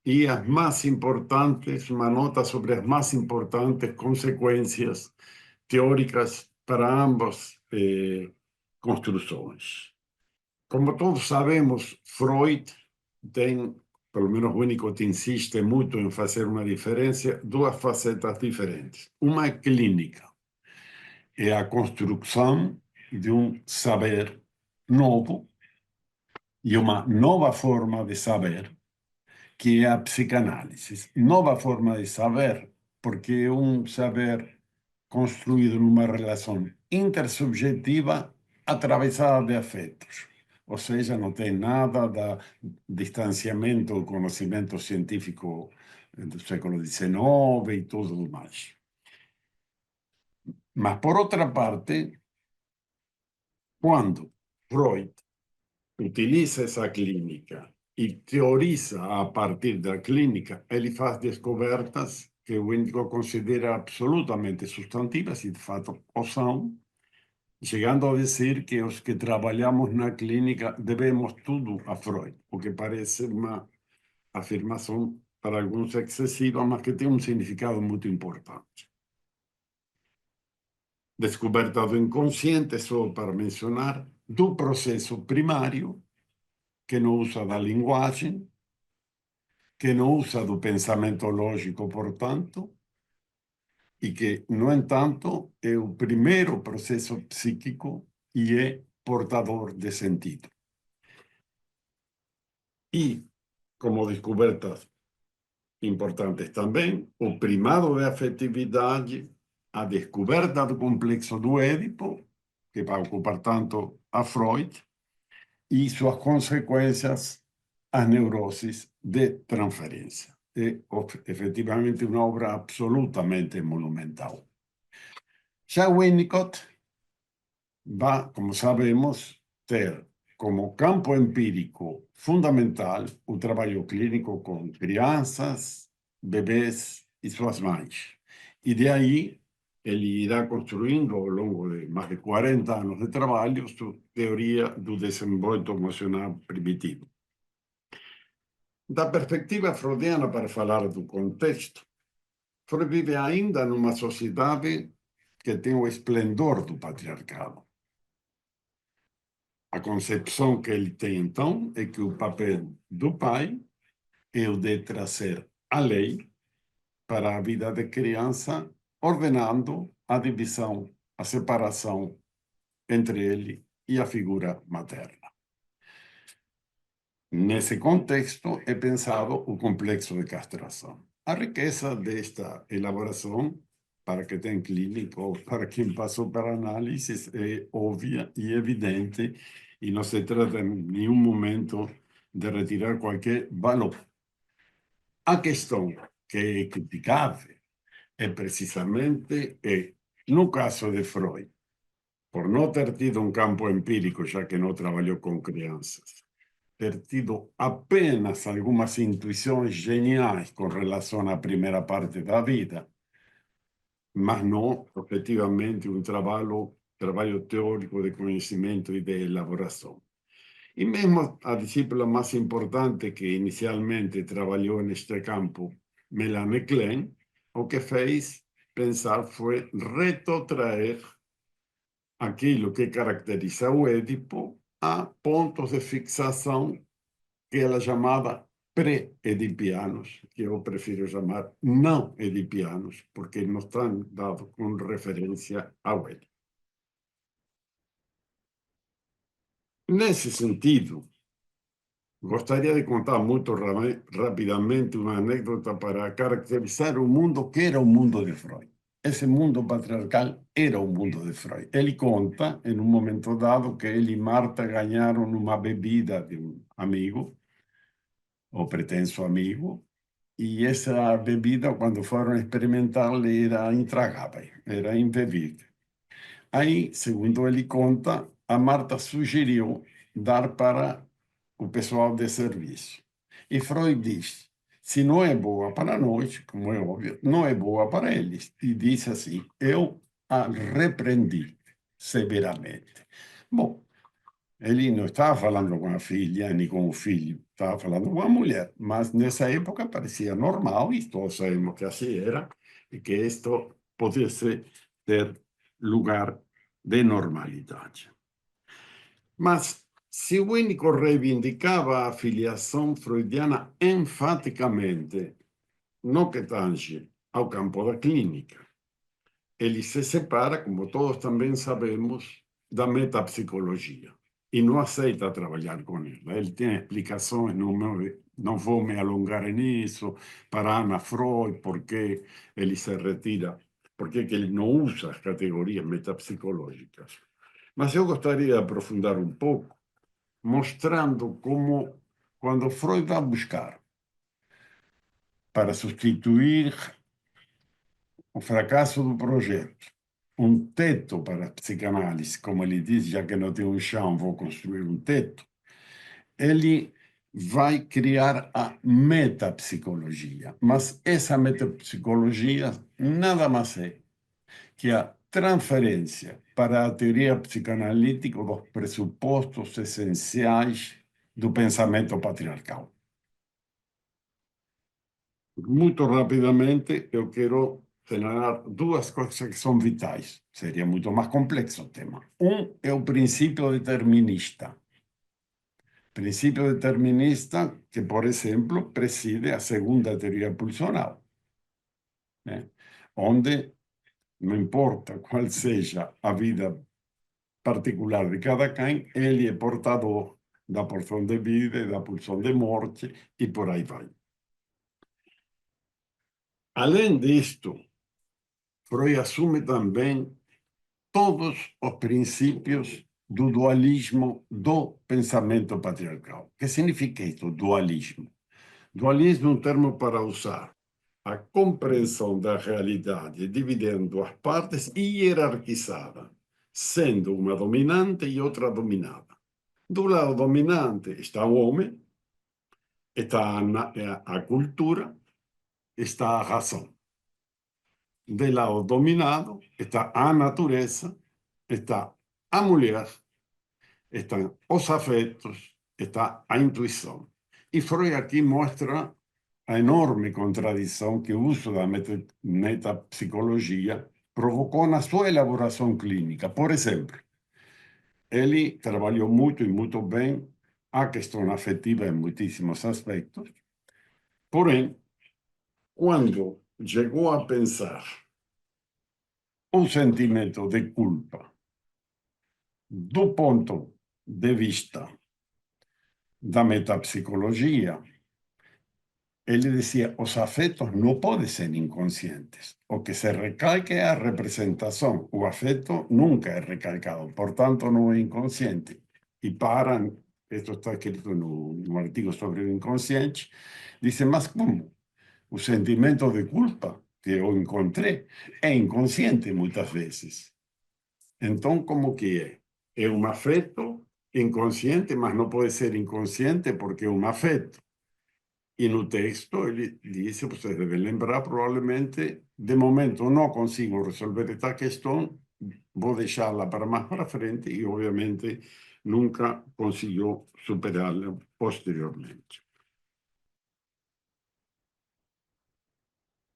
e as mais importantes, uma nota sobre as mais importantes consequências teóricas para ambas construções. Como todos sabemos, Freud tem, pelo menos Winnicott insiste muito em fazer uma diferença, duas facetas diferentes. Uma é clínica, é a construção de um saber novo e uma nova forma de saber, que é a psicanálise. Nova forma de saber, porque é um saber construído numa relação intersubjetiva atravessada de afetos. Ou seja, não tem nada de distanciamento do conhecimento científico do século XIX e tudo mais. Mas, por outra parte, quando Freud utiliza essa clínica e teoriza a partir da clínica, ele faz descobertas que o Winnicott considera absolutamente substantivas, e de fato o são, chegando a dizer que os que trabalhamos na clínica devemos tudo a Freud, o que parece uma afirmação para alguns excessiva, mas que tem um significado muito importante. Descoberta do inconsciente, só para mencionar, do processo primário, que não usa da linguagem, que não usa do pensamento lógico, portanto, e que, no entanto, é o primeiro processo psíquico e é portador de sentido. E, como descobertas importantes também, o primado da afetividade, a descoberta do complexo do Édipo, que vai ocupar tanto a Freud, e suas consequências, as neuroses de transferência. É, efetivamente, uma obra absolutamente monumental. Já Winnicott vai, como sabemos, ter como campo empírico fundamental o trabalho clínico com crianças, bebês e suas mães. E de aí ele irá construindo, ao longo de mais de 40 anos de trabalho, sua teoria do desenvolvimento emocional primitivo. Da perspectiva freudiana, para falar do contexto, Freud vive ainda numa sociedade que tem o esplendor do patriarcado. A concepção que ele tem, então, é que o papel do pai é o de trazer a lei para a vida da criança, ordenando a divisão, a separação entre ele e a figura materna. Nesse contexto é pensado o complexo de castração. A riqueza desta elaboração, para quem tem clínica ou para quem passou para análises, é óbvia e evidente, e não se trata em nenhum momento de retirar qualquer valor. A questão que é criticável é precisamente, no caso de Freud, por não ter tido um campo empírico, já que não trabalhou com crianças, ter tido apenas algumas intuições geniais com relação à primeira parte da vida, mas não, efetivamente, um trabalho teórico de conhecimento e de elaboração. E mesmo a discípula mais importante que inicialmente trabalhou neste campo, Melanie Klein, o que fez pensar foi retrotrair aquilo que caracteriza o Édipo a pontos de fixação que ela chamava pré-edipianos, que eu prefiro chamar não edipianos, porque não estão dados com referência ao ele. Nesse sentido, gostaria de contar muito rapidamente uma anécdota para caracterizar o mundo que era o mundo de Freud. Esse mundo patriarcal era o mundo de Freud. Ele conta, em um momento dado, que ele e Marta ganharam uma bebida de um amigo, ou pretenso amigo, e essa bebida, quando foram experimentá-la, era intragável, era imbebível. Aí, segundo ele conta, a Marta sugeriu dar para o pessoal de serviço. E Freud diz, se não é boa para nós, como é óbvio, não é boa para eles. E disse assim, eu a repreendi severamente. Bom, ele não estava falando com a filha, nem com o filho, estava falando com a mulher. Mas nessa época parecia normal, e todos sabemos que assim era, e que isto pudesse ter lugar de normalidade. Mas se Winnicott reivindicava a filiação freudiana enfaticamente, no que tange ao campo da clínica, ele se separa, como todos também sabemos, da metapsicologia e não aceita trabalhar com ela. Ele tem explicações, não vou me alongar nisso, para Anna Freud, porque ele se retira, porque ele não usa as categorias metapsicológicas. Mas eu gostaria de aprofundar um pouco, mostrando como, quando Freud vai buscar para substituir o fracasso do projeto, um teto para a psicanálise, como ele diz, já que não tem um chão, vou construir um teto, ele vai criar a metapsicologia. Mas essa metapsicologia nada mais é que a transferência para a teoria psicanalítica dos pressupostos essenciais do pensamento patriarcal. Muito rapidamente, eu quero señalar duas coisas que são vitais. Seria muito mais complexo o tema. Um é o princípio determinista. Princípio determinista que, por exemplo, preside a segunda teoria pulsional, né? Onde não importa qual seja a vida particular de cada quem, ele é portador da pulsão de vida e da pulsão de morte, e por aí vai. Além disto, Freud assume também todos os princípios do dualismo do pensamento patriarcal. O que significa isto, dualismo? Dualismo é um termo para usar a compreensão da realidade dividendo as partes hierarquizada, sendo uma dominante e outra dominada. Do lado dominante está o homem, está a cultura, está a razão. Do lado dominado está a natureza, está a mulher, estão os afetos, está a intuição. E Freud aqui mostra a enorme contradição que o uso da metapsicologia provocou na sua elaboração clínica. Por exemplo, ele trabalhou muito e muito bem a questão afetiva em muitíssimos aspectos, porém, quando chegou a pensar o sentimento de culpa do ponto de vista da metapsicologia, ele dizia, os afetos não podem ser inconscientes. O que se recalca é a representação. O afeto nunca é recalcado, portanto, não é inconsciente. E param, isto está escrito no artigo sobre o inconsciente, dizem, mas como? O sentimento de culpa que eu encontrei é inconsciente muitas vezes. Então, como que é? É um afeto inconsciente, mas não pode ser inconsciente porque é um afeto. E no texto ele disse, vocês devem lembrar, provavelmente, de momento não consigo resolver esta questão, vou deixá-la para mais para frente e, obviamente, nunca conseguiu superá-la posteriormente.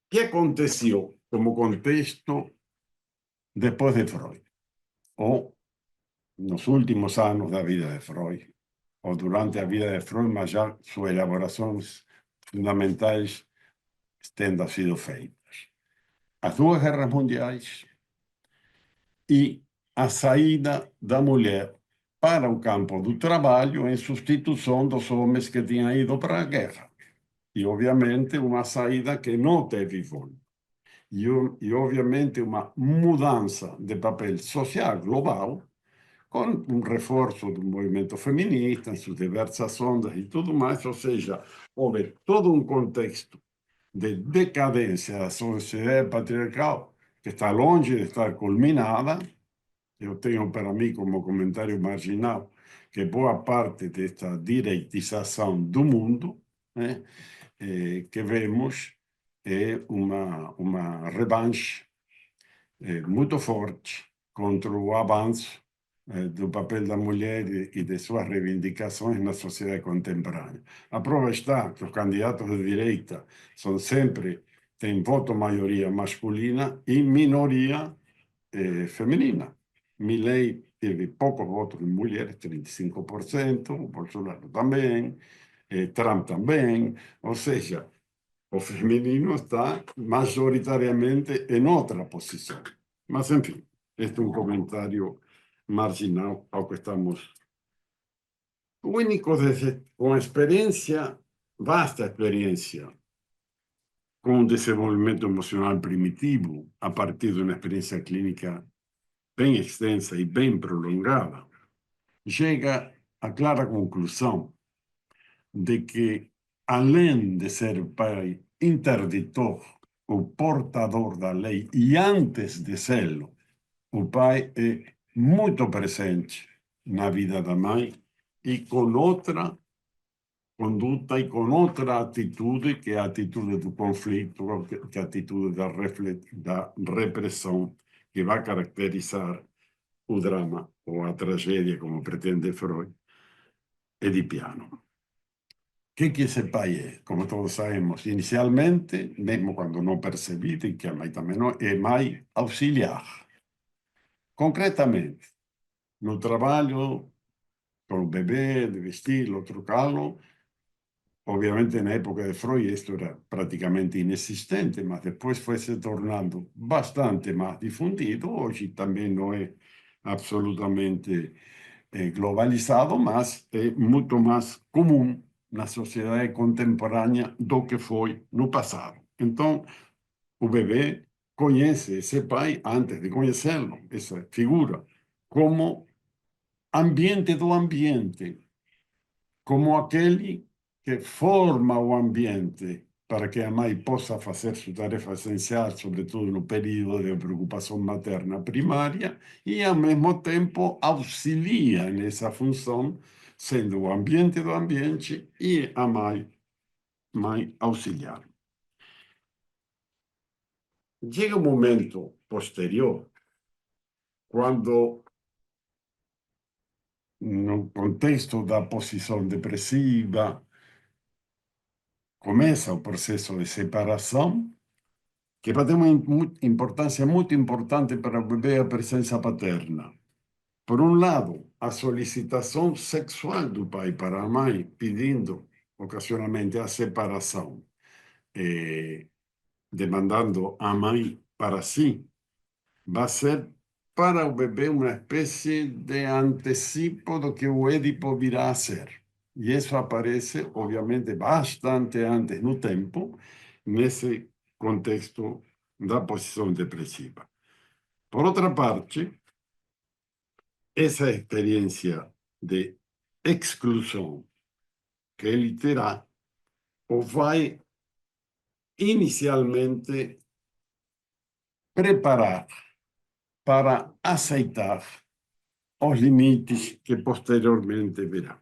O que aconteceu como contexto depois de Freud? Ou nos últimos anos da vida de Freud, ou durante a vida de Freud, mas já suas elaborações fundamentais tendo sido feitas. As duas guerras mundiais e a saída da mulher para o campo do trabalho em substituição dos homens que tinham ido para a guerra. E, obviamente, uma saída que não teve volta. E, obviamente, uma mudança de papel social global, com um reforço do movimento feminista, em suas diversas ondas e tudo mais. Ou seja, houve todo um contexto de decadência da sociedade patriarcal que está longe de estar culminada. Eu tenho para mim como comentário marginal que boa parte desta direitização do mundo, né, que vemos é uma revanche muito forte contra o avanço do papel da mulher e de suas reivindicações na sociedade contemporânea. A prova está que os candidatos de direita são sempre, têm voto maioria masculina e minoria feminina. Milei teve poucos votos de mulheres, 35%, o Bolsonaro também, Trump também, ou seja, o feminino está majoritariamente em outra posição. Mas, enfim, este é um comentário marginal ao que estamos. O único, com experiência, vasta experiência, com um desenvolvimento emocional primitivo, a partir de uma experiência clínica bem extensa e bem prolongada, chega à clara conclusão de que, além de ser pai interditor, o portador da lei, e antes de serlo, o pai é muito presente na vida da mãe e com outra conduta e com outra atitude, que é a atitude do conflito, que é a atitude da repressão, que vai caracterizar o drama ou a tragédia, como pretende Freud, edipiano. O que esse pai é? Como todos sabemos, inicialmente, mesmo quando não percebido, e que a mãe também não, é mãe auxiliar. Concretamente, no trabalho, com o bebê, de vestirlo, trocá-lo, obviamente na época de Freud isto era praticamente inexistente, mas depois foi se tornando bastante mais difundido. Hoje também não é absolutamente globalizado, mas é muito mais comum na sociedade contemporânea do que foi no passado. Então, o bebê conhece esse pai antes de conhecê-lo, essa figura, como ambiente do ambiente, como aquele que forma o ambiente para que a mãe possa fazer sua tarefa essencial, sobretudo no período de preocupação materna primária, e, ao mesmo tempo, auxilia nessa função, sendo o ambiente do ambiente e a mãe auxiliar. Chega um momento posterior, quando, no contexto da posição depressiva, começa o processo de separação, que vai ter uma importância muito importante para o bebê a presença paterna. Por um lado, a solicitação sexual do pai para a mãe, pedindo ocasionalmente a separação, demandando a mãe para si, vai ser para o bebê uma espécie de antecipo do que o Édipo virá a ser. E isso aparece, obviamente, bastante antes no tempo, nesse contexto da posição depressiva. Por outra parte, essa experiência de exclusão que ele terá o vai inicialmente preparar para aceitar os limites que posteriormente virão.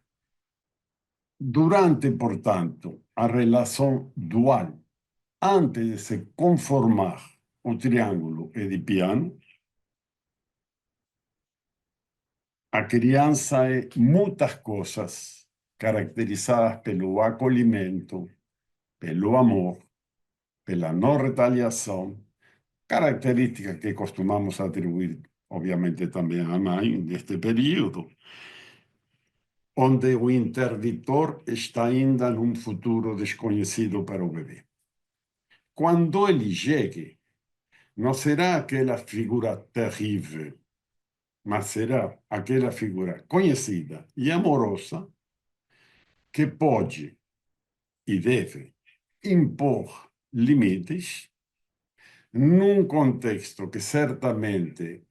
Durante, portanto, a relação dual, antes de se conformar o triângulo edipiano, a criança é muitas coisas caracterizadas pelo acolhimento, pelo amor, pela não retaliação, características que costumamos atribuir, obviamente, também à mãe neste período. onde o interditor está ainda num futuro desconhecido para o bebê. Quando ele chegue, não será aquela figura terrível, mas será aquela figura conhecida e amorosa que pode e deve impor limites num contexto que certamente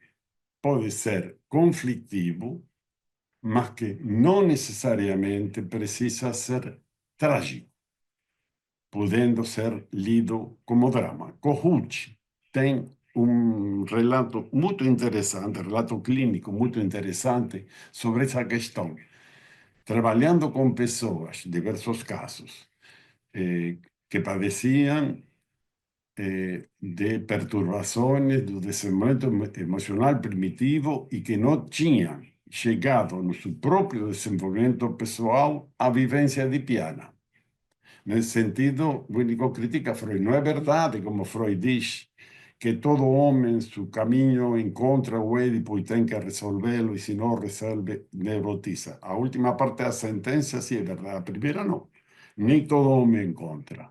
pode ser conflitivo, mas que não necessariamente precisa ser trágico, podendo ser lido como drama. Kohut tem relato muito interessante, relato clínico muito interessante sobre essa questão, trabalhando com pessoas, diversos casos, que padeciam de perturbações do desenvolvimento emocional primitivo e que não tinham chegado no seu próprio desenvolvimento pessoal à vivência edipiana. Nesse sentido, o Winnicott critica Freud. Não é verdade, como Freud diz, que todo homem, seu caminho, encontra o Édipo e tem que resolvê-lo, e se não resolve, neurotiza. A última parte da sentença, sim, é verdade. A primeira, não. Nem todo homem encontra.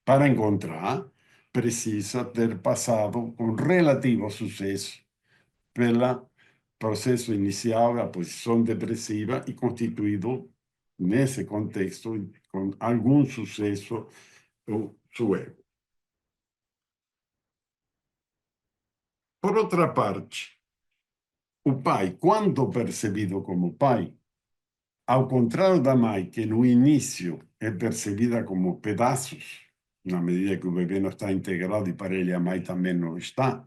Para encontrar, precisa ter passado com relativo sucesso pelo processo inicial da posição depressiva e constituído, nesse contexto, com algum sucesso, o seu ego. Por outra parte, o pai, quando percebido como pai, ao contrário da mãe, que no início é percebida como pedaços, na medida que o bebê não está integrado e para ele a mãe também não está,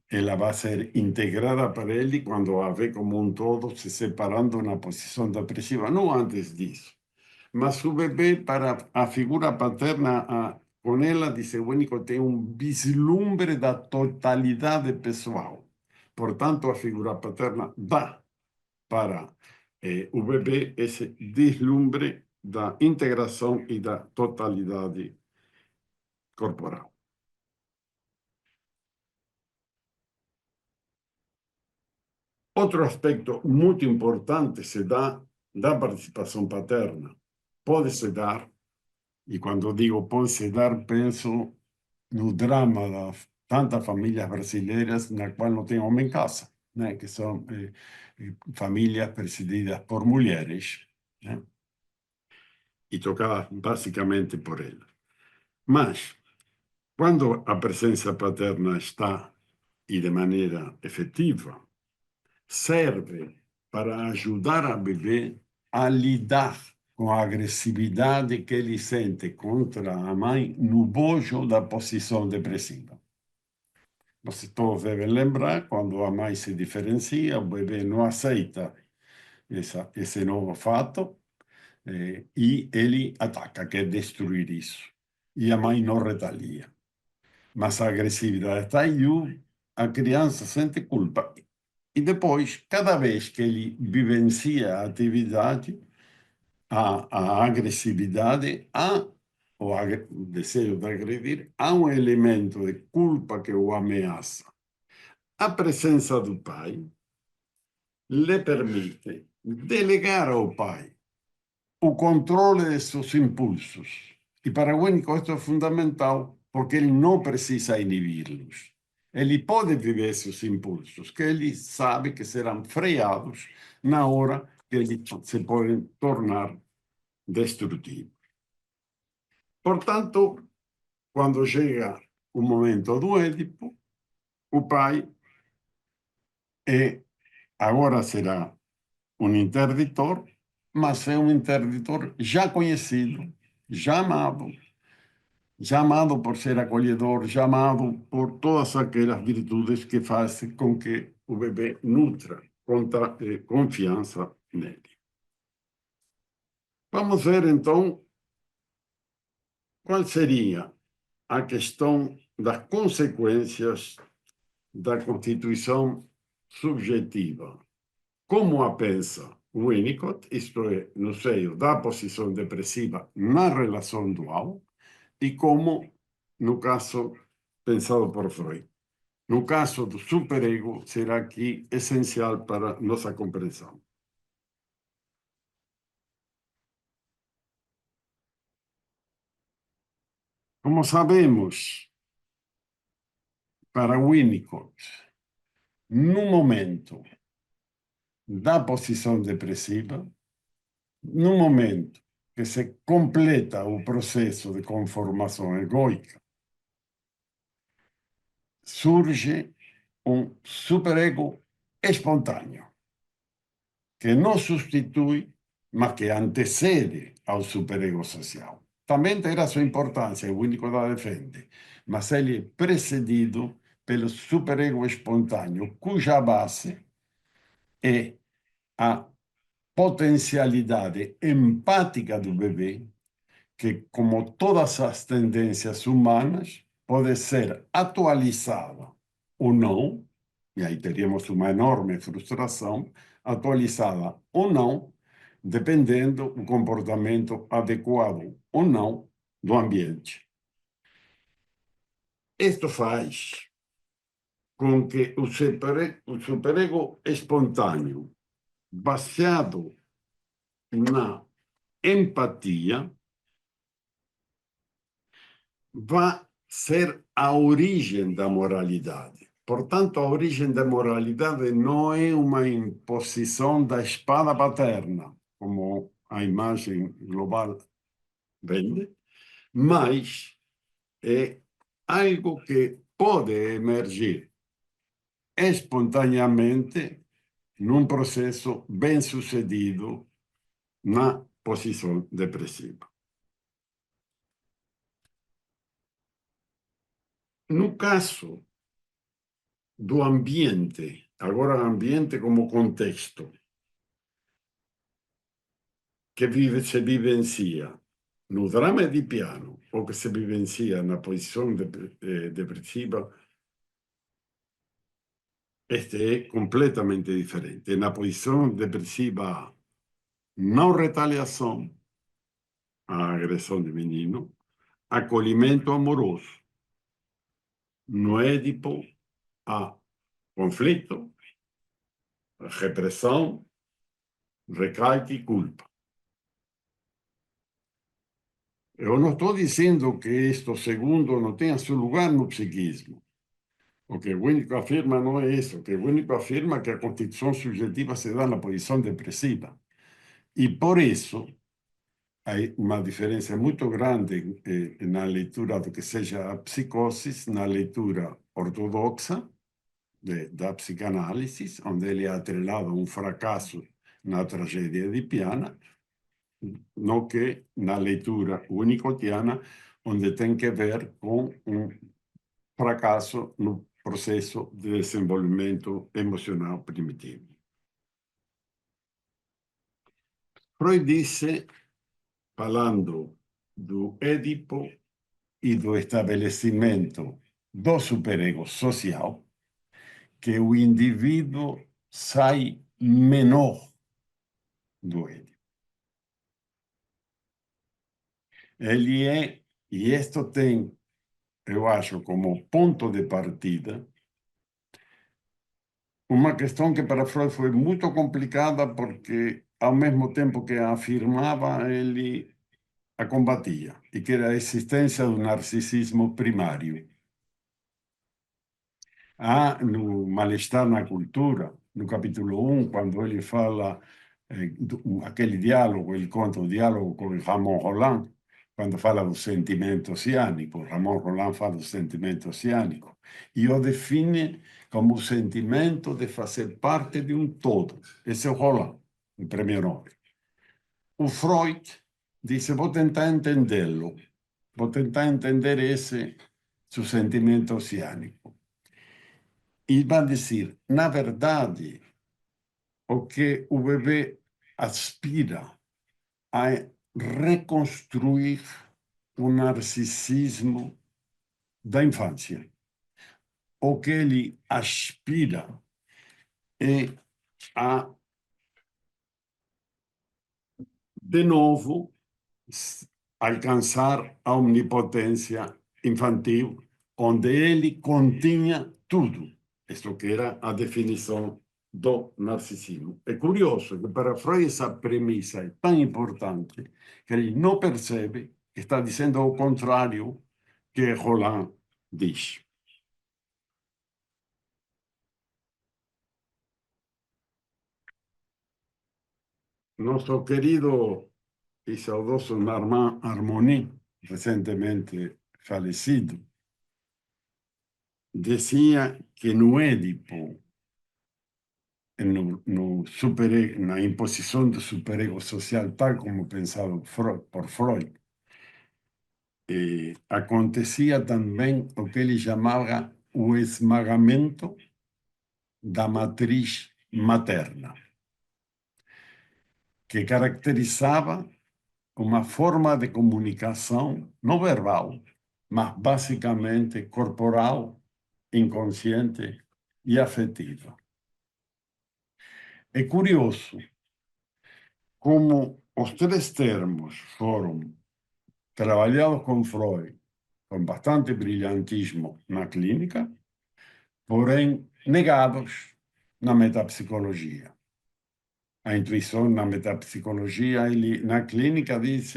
ela vai ser integrada para ele quando a vê como um todo, se separando na posição depressiva, não antes disso. Mas o bebê, para a figura paterna, com ela, diz o Winnicott, tem vislumbre da totalidade pessoal. Portanto, a figura paterna dá para o bebê esse vislumbre da integração e da totalidade corporal. Outro aspecto muito importante se dá da participação paterna. Pode-se dar, e quando digo pode-se dar, penso no drama das tantas famílias brasileiras na qual não tem homem em casa, né? Que são famílias presididas por mulheres, né? E tocadas basicamente por elas. Mas, quando a presença paterna está, e de maneira efetiva, serve para ajudar a bebê a lidar com a agressividade que ele sente contra a mãe no bojo da posição depressiva. Vocês todos devem lembrar, quando a mãe se diferencia, o bebê não aceita esse novo fato e ele ataca, quer destruir isso. E a mãe não retalia. Mas a agressividade está aí, a criança sente culpa. E depois, cada vez que ele vivencia a atividade, a agressividade, o desejo de agredir, há um elemento de culpa que o ameaça. A presença do pai lhe permite delegar ao pai o controle de seus impulsos. E para o Winnicott isso é fundamental, porque ele não precisa inibi-los. Ele pode viver seus impulsos, que ele sabe que serão freados na hora que eles se podem tornar destrutivos. Portanto, quando chega o momento do Édipo, o pai agora será um interditor, mas é um interditor já conhecido, já amado por ser acolhedor, já amado por todas aquelas virtudes que fazem com que o bebê nutra confiança nele. Vamos ver, então, qual seria a questão das consequências da constituição subjetiva. Como a pensa Winnicott, isto é, no seio da posição depressiva na relação dual, e como, no caso pensado por Freud. No caso do superego, será aqui essencial para nossa compreensão. Como sabemos, para Winnicott, no momento da posição depressiva, no momento que se completa o processo de conformação egóica, surge um superego espontâneo, que não substitui, mas que antecede ao superego social. Também terá sua importância, o Winnicott a defende, mas ele é precedido pelo superego espontâneo, cuja base é a potencialidade empática do bebê, que, como todas as tendências humanas, pode ser atualizada ou não, e aí teríamos uma enorme frustração, atualizada ou não, dependendo do comportamento adequado ou não do ambiente. Isto faz com que o superego espontâneo, baseado na empatia, vai ser a origem da moralidade. Portanto, a origem da moralidade não é uma imposição da espada paterna, como a imagem global vende, mas é algo que pode emergir espontaneamente num processo bem-sucedido na posição depressiva. No caso do ambiente, agora ambiente como contexto, que se vivencia no drama di piano ou que se vivencia na posição depressiva, este é completamente diferente. Na posição depressiva há não retaliação à agressão do menino, acolhimento amoroso. No Édipo há conflito, repressão, recalque e culpa. Eu não estou dizendo que isto segundo não tenha seu lugar no psiquismo. O que Winnicott afirma não é isso. O que Winnicott afirma é que a constituição subjetiva se dá na posição depressiva. E por isso, há uma diferença muito grande na leitura do que seja a psicose, na leitura ortodoxa da psicanálise, onde ele é atrelado a um fracasso na tragédia edipiana, no que na leitura winnicottiana, onde tem que ver com um fracasso no processo de desenvolvimento emocional primitivo. Freud disse, falando do Édipo e do estabelecimento do superego social, que o indivíduo sai menor do Édipo. Ele é, e isto tem, eu acho, como ponto de partida, uma questão que para Freud foi muito complicada, porque, ao mesmo tempo que a afirmava, ele a combatia, e que era a existência do narcisismo primário. Há no Mal-Estar na Cultura, no capítulo 1, quando ele fala aquele diálogo, ele conta o diálogo com Ramon Roland, quando fala do sentimento oceânico. Ramon Roland fala do sentimento oceânico e o define como o sentimento de fazer parte de um todo. Esse é o Roland, o prêmio Nobel. O Freud disse, vou tentar entendê-lo, vou tentar entender esse seu sentimento oceânico. E vai dizer, na verdade, o que o bebê aspira a reconstruir o narcisismo da infância. O que ele aspira é a, de novo, alcançar a omnipotência infantil, onde ele continha tudo. Isto que era a definição do narcisismo. É curioso que para Freud essa premissa é tão importante que ele não percebe que está dizendo ao contrário que Roland diz. Nosso querido y saudoso Armand Harmony, recentemente falecido, decía que no Édipo, na imposição do superego social, tal como pensado por Freud, acontecia também o que ele chamava o esmagamento da matriz materna, que caracterizava uma forma de comunicação não verbal, mas basicamente corporal, inconsciente e afetiva. É curioso como os três termos foram trabalhados com Freud com bastante brilhantismo na clínica, porém negados na metapsicologia. A intuição na metapsicologia, ele na clínica diz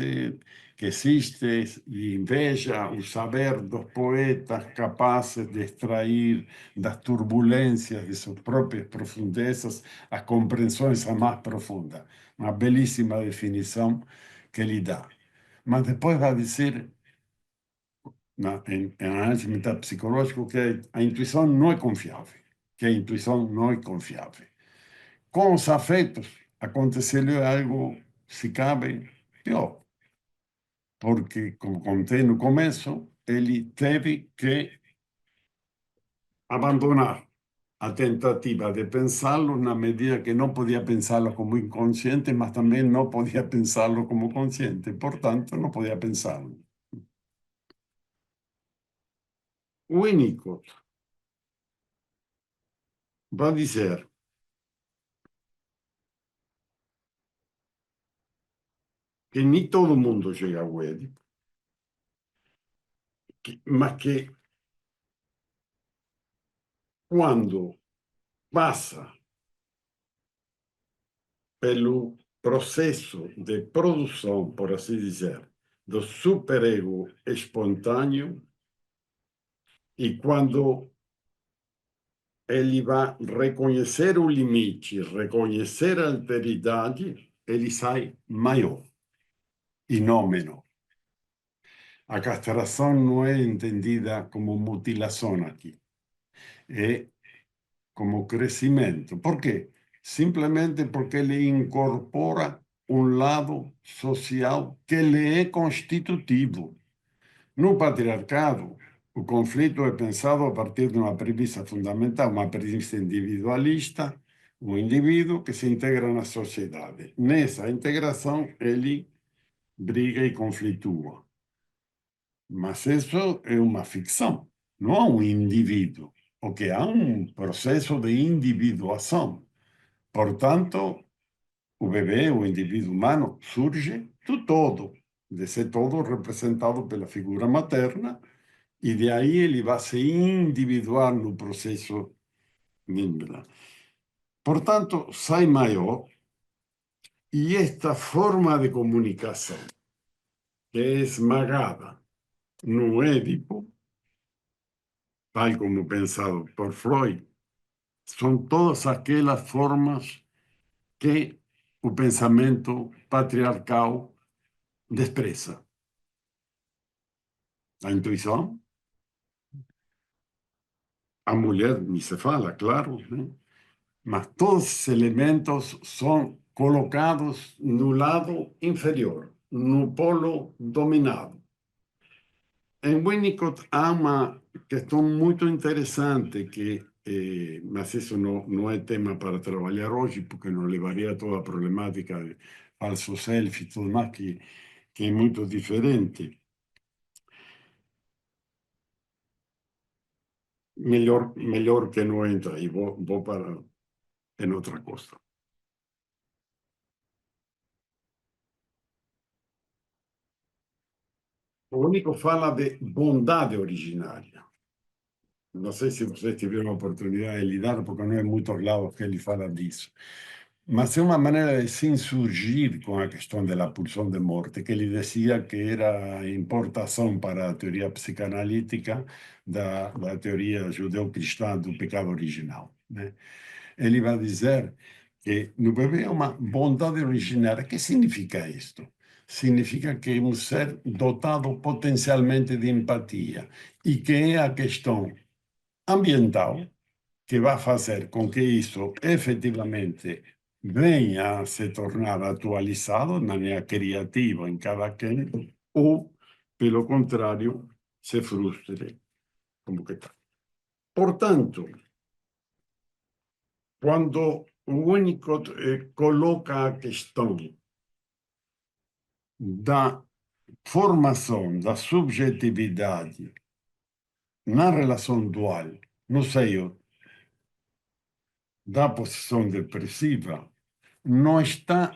que existe e inveja o saber dos poetas capazes de extrair das turbulências de suas próprias profundezas as compreensões mais profundas. Uma belíssima definição que ele dá. Mas depois vai dizer, em análise metapsicológica, que a intuição não é confiável. Que a intuição não é confiável. Com os afetos, aconteceu algo, se cabe, pior. Porque, como contei no começo, ele teve que abandonar a tentativa de pensá-lo na medida que não podia pensá-lo como inconsciente, mas também não podia pensá-lo como consciente. Portanto, não podia pensá-lo. Winnicott vai dizer que nem todo mundo chega ao Édipo, mas que quando passa pelo processo de produção, por assim dizer, do superego espontâneo, e quando ele vai reconhecer o limite, reconhecer a alteridade, ele sai maior e não menor. A castração não é entendida como mutilação aqui, é como crescimento. Por quê? Simplesmente porque ele incorpora um lado social que lhe é constitutivo. No patriarcado, o conflito é pensado a partir de uma premissa fundamental, uma premissa individualista, um indivíduo que se integra na sociedade. Nessa integração, ele briga e conflitua. Mas isso é uma ficção, não há um indivíduo, porque há um processo de individuação. Portanto, o bebê, o indivíduo humano, surge do todo, desse todo representado pela figura materna, e de aí ele vai se individuar no processo. Portanto, sai maior, e esta forma de comunicação, que é esmagada no Édipo, tal como pensado por Freud, são todas aquelas formas que o pensamento patriarcal despreza. A intuição, a mulher, nem se fala, claro, né? Mas todos esses elementos são colocados no lado inferior, no polo dominado. Em Winnicott há uma questão muito interessante que, mas isso não é tema para trabalhar hoje, porque nos levaria a toda a problemática de falso self e tudo mais, que é muito diferente. Melhor que não entra aí, vou para em outra coisa. O único fala de bondade originária. Não sei se vocês tiveram a oportunidade de lidar, porque não é muitos lados que ele fala disso. mas é uma maneira de se insurgir com a questão da pulsão de morte, que ele dizia que era a importação para a teoria psicanalítica da teoria judeu-cristã do pecado original, né? Ele vai dizer que no bebê é uma bondade originária. O que significa isto? Significa que é um ser dotado potencialmente de empatia e que é a questão ambiental que vai fazer com que isso efetivamente venha a se tornar atualizado de maneira criativa em cada quem, ou, pelo contrário, se frustre, como que está. Portanto, quando o Winnicott coloca a questão da formação da subjetividade na relação dual, no seio da posição depressiva, não está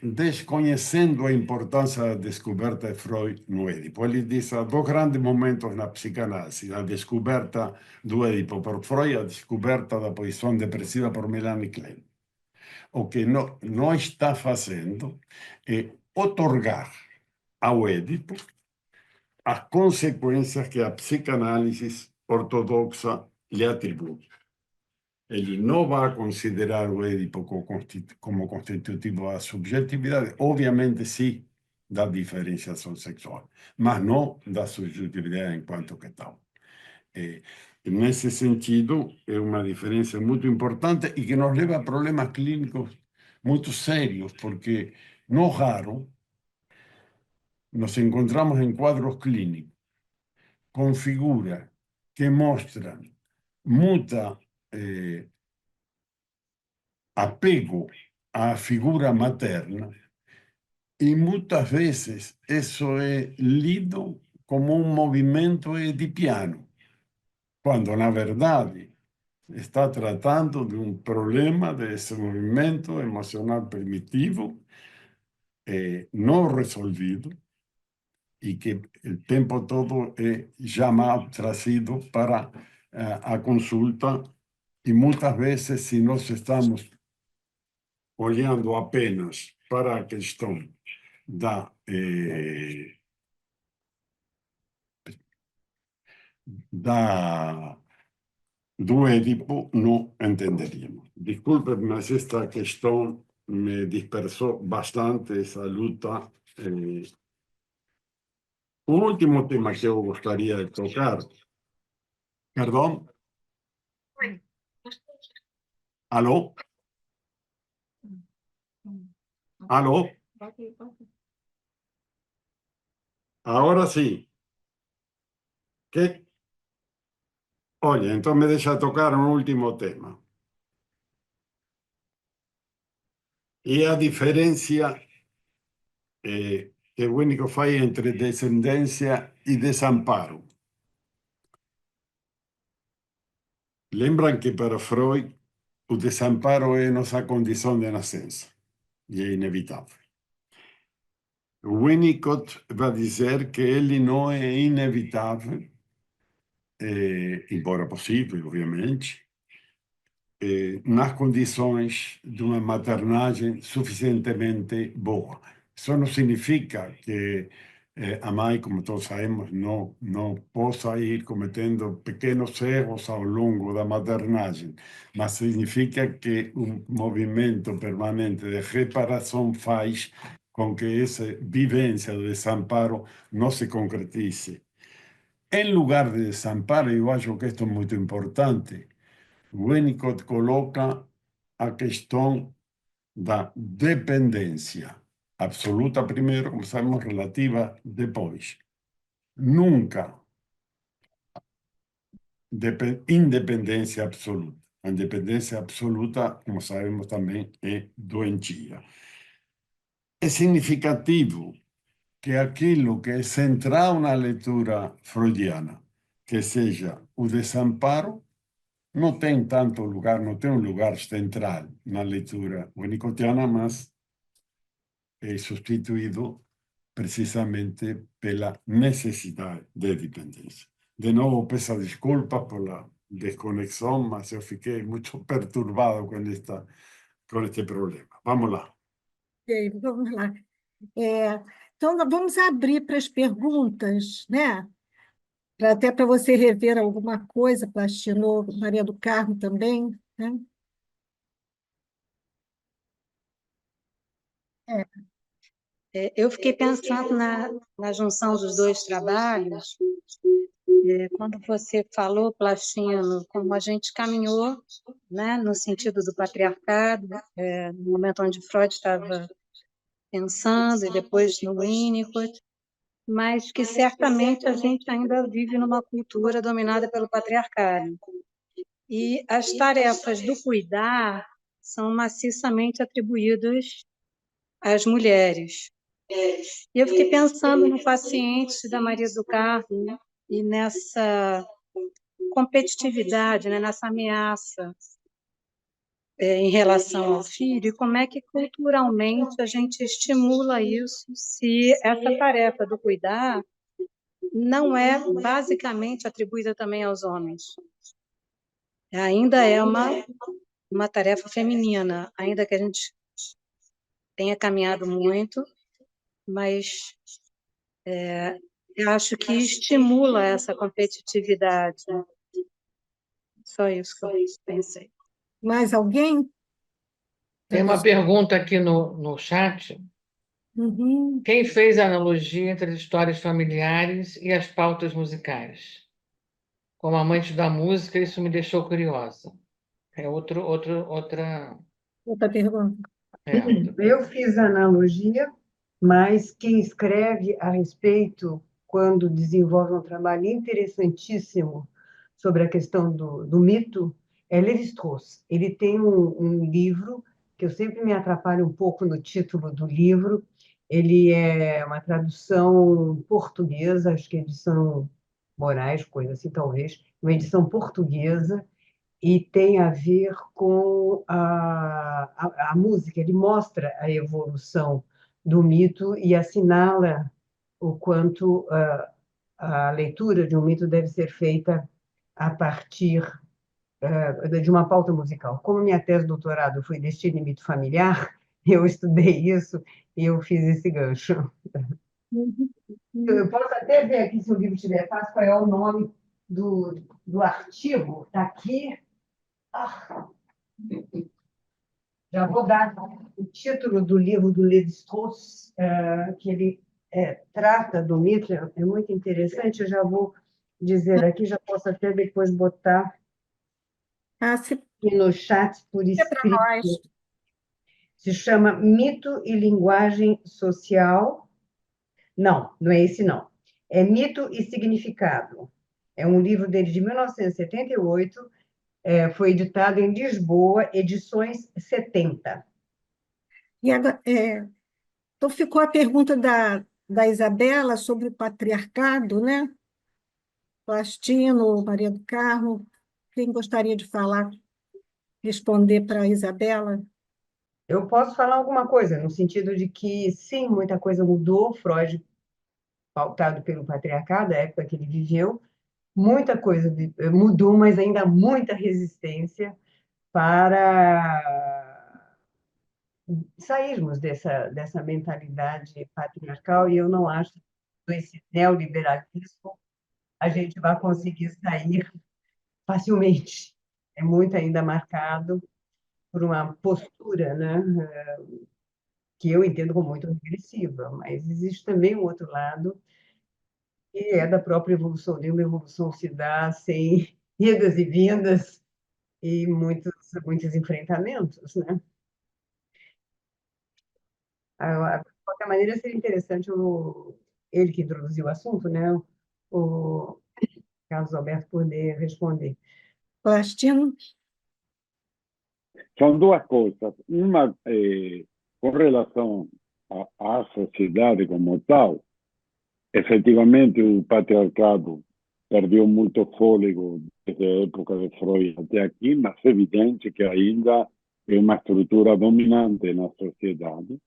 desconhecendo a importância da descoberta de Freud no Édipo. Ele diz há dois grandes momentos na psicanálise: a descoberta do Édipo por Freud e a descoberta da posição depressiva por Melanie Klein. O que não está fazendo é otorgar ao Édipo as consequências que a psicanálise ortodoxa lhe atribui. Ele não vai considerar o Édipo como constitutivo da subjetividade, obviamente sim da diferenciação sexual, mas não da subjetividade enquanto que tal. Nesse sentido, é uma diferença muito importante e que nos leva a problemas clínicos muito sérios, porque no raro nos encontramos em quadros clínicos com figuras que mostram muita apego à figura materna e muitas vezes isso é lido como um movimento edipiano, quando na verdade está tratando de um problema de desenvolvimento emocional primitivo não resolvido e que o tempo todo é chamado, trazido para a consulta, e muitas vezes, se nós estamos olhando apenas para a questão do Édipo, não entenderíamos. Desculpe, mas esta questão me dispersou bastante, essa luta. Un último tema que eu gostaria de tocar. Perdão? Alô? Alô? Agora sim. Que? Olha, então me deixa tocar um último tema. E a diferença que o Winnicott faz entre descendência e desamparo. Lembram que para Freud o desamparo é nossa condição de nascença e é inevitável. O Winnicott vai dizer que ele não é inevitável, embora possível, obviamente, nas condições de uma maternagem suficientemente boa. Isso não significa que a mãe, como todos sabemos, não possa ir cometendo pequenos erros ao longo da maternagem, mas significa que um movimento permanente de reparação faz com que essa vivência do desamparo não se concretize. Em lugar de desamparo, eu acho que isto é muito importante, Winnicott coloca a questão da dependência absoluta primeiro, como sabemos, relativa depois. Nunca independência absoluta. A independência absoluta, como sabemos também, é doentia. É significativo que aquilo que é central na leitura freudiana, que seja o desamparo, não tem tanto lugar, não tem um lugar central na leitura winnicottiana, mas é substituído precisamente pela necessidade de dependência. De novo, peço desculpas por la desconexão, mas eu fiquei muito perturbado com con este problema. Vamos lá. Ok, vamos lá. Então, nós vamos abrir para as perguntas, né? Até para você rever alguma coisa, Plastino, Maria do Carmo também, né? Eu fiquei pensando na junção dos dois trabalhos, quando você falou, Plastino, como a gente caminhou, né, no sentido do patriarcado, no momento onde Freud estava pensando, e depois no Winnicott, mas que certamente a gente ainda vive numa cultura dominada pelo patriarcado. E as tarefas do cuidar são maciçamente atribuídas às mulheres. E eu fiquei pensando no paciente da Maria do Carmo, né? E nessa competitividade, né? Nessa ameaça em relação ao filho, e como é que culturalmente a gente estimula isso se essa tarefa do cuidar não é basicamente atribuída também aos homens. Ainda é uma tarefa feminina, ainda que a gente tenha caminhado muito, mas eu acho que estimula essa competitividade. Só isso que eu pensei. Mais alguém? Tem uma pergunta aqui no chat. Uhum. Quem fez a analogia entre as histórias familiares e as pautas musicais? Como amante da música, isso me deixou curiosa. É outra. Outra pergunta. Eu fiz a analogia, mas quem escreve a respeito, quando desenvolve um trabalho interessantíssimo sobre a questão do mito, é Lévi-Strauss. Ele tem um livro, que eu sempre me atrapalho um pouco no título do livro, ele é uma tradução portuguesa, acho que é edição Moraes, coisa assim, talvez, uma edição portuguesa, e tem a ver com a música. Ele mostra a evolução do mito e assinala o quanto a leitura de um mito deve ser feita a partir de uma pauta musical. Como minha tese de doutorado foi Destino e Mito Familiar, eu estudei isso e eu fiz esse gancho. Eu posso até ver aqui, se o livro estiver fácil, qual é o nome do artigo. Está aqui. Já vou dar o título do livro do Lévi-Strauss, que ele trata do mito, é muito interessante, eu já vou dizer aqui, já posso até depois botar Se aqui no chat por é para nós. escrito. Se chama Mito e Linguagem Social. Não, não é esse não. É Mito e Significado. É um livro dele de 1978, foi editado em Lisboa, edições 70. E agora, então ficou a pergunta da Isabela sobre o patriarcado, né? Plastino, Maria do Carmo, quem gostaria de falar, responder para a Isabela? Eu posso falar alguma coisa, no sentido de que, sim, muita coisa mudou, Freud, pautado pelo patriarcado, a época que ele viveu, muita coisa mudou, mas ainda há muita resistência para sairmos dessa mentalidade patriarcal, e eu não acho que com esse neoliberalismo a gente vai conseguir sair facilmente. É muito ainda marcado por uma postura, né, que eu entendo como muito regressiva, mas existe também um outro lado, que é da própria evolução. Nenhuma evolução se dá sem idas e vindas e muitos enfrentamentos, né? De qualquer maneira, seria interessante ele que introduziu o assunto, né? O Carlos Alberto poder responder. Plastino? São duas coisas. Uma, com relação à sociedade como tal, efetivamente o patriarcado perdeu muito fôlego desde a época de Freud até aqui, mas é evidente que ainda é uma estrutura dominante na sociedade.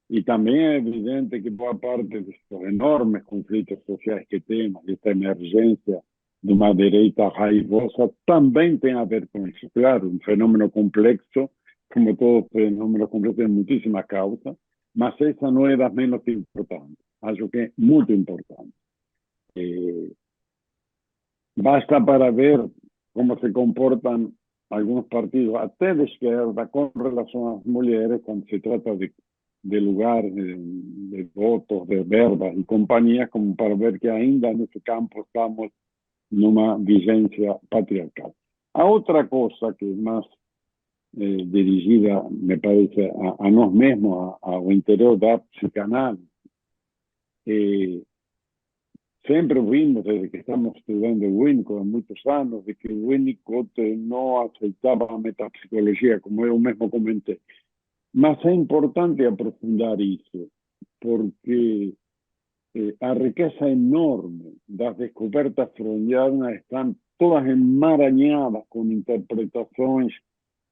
E também é evidente que boa parte desses enormes conflitos sociais que temos, esta emergência de uma direita raivosa, também tem a ver com isso. Claro, um fenômeno complexo, como todos os números complexos, tem muitíssimas causas, mas essa não é das menos importantes. Acho que é muito importante. Basta para ver como se comportam algunos partidos, até de izquierda, con relación a las mujeres, cuando se trata de lugares, de votos, de verbas y compañías, como para ver que ainda nesse campo estamos numa vigência patriarcal. A outra cosa que es más dirigida, me parece, a nós mesmos, ao interior da psicanálise, sempre vimos, desde que estamos estudando o Winnicott há muitos anos, de que o Winnicott não aceitava a metapsicologia, como eu mesmo comentei. Mas é importante aprofundar isso, porque a riqueza enorme das descobertas freudianas estão todas emaranhadas com interpretações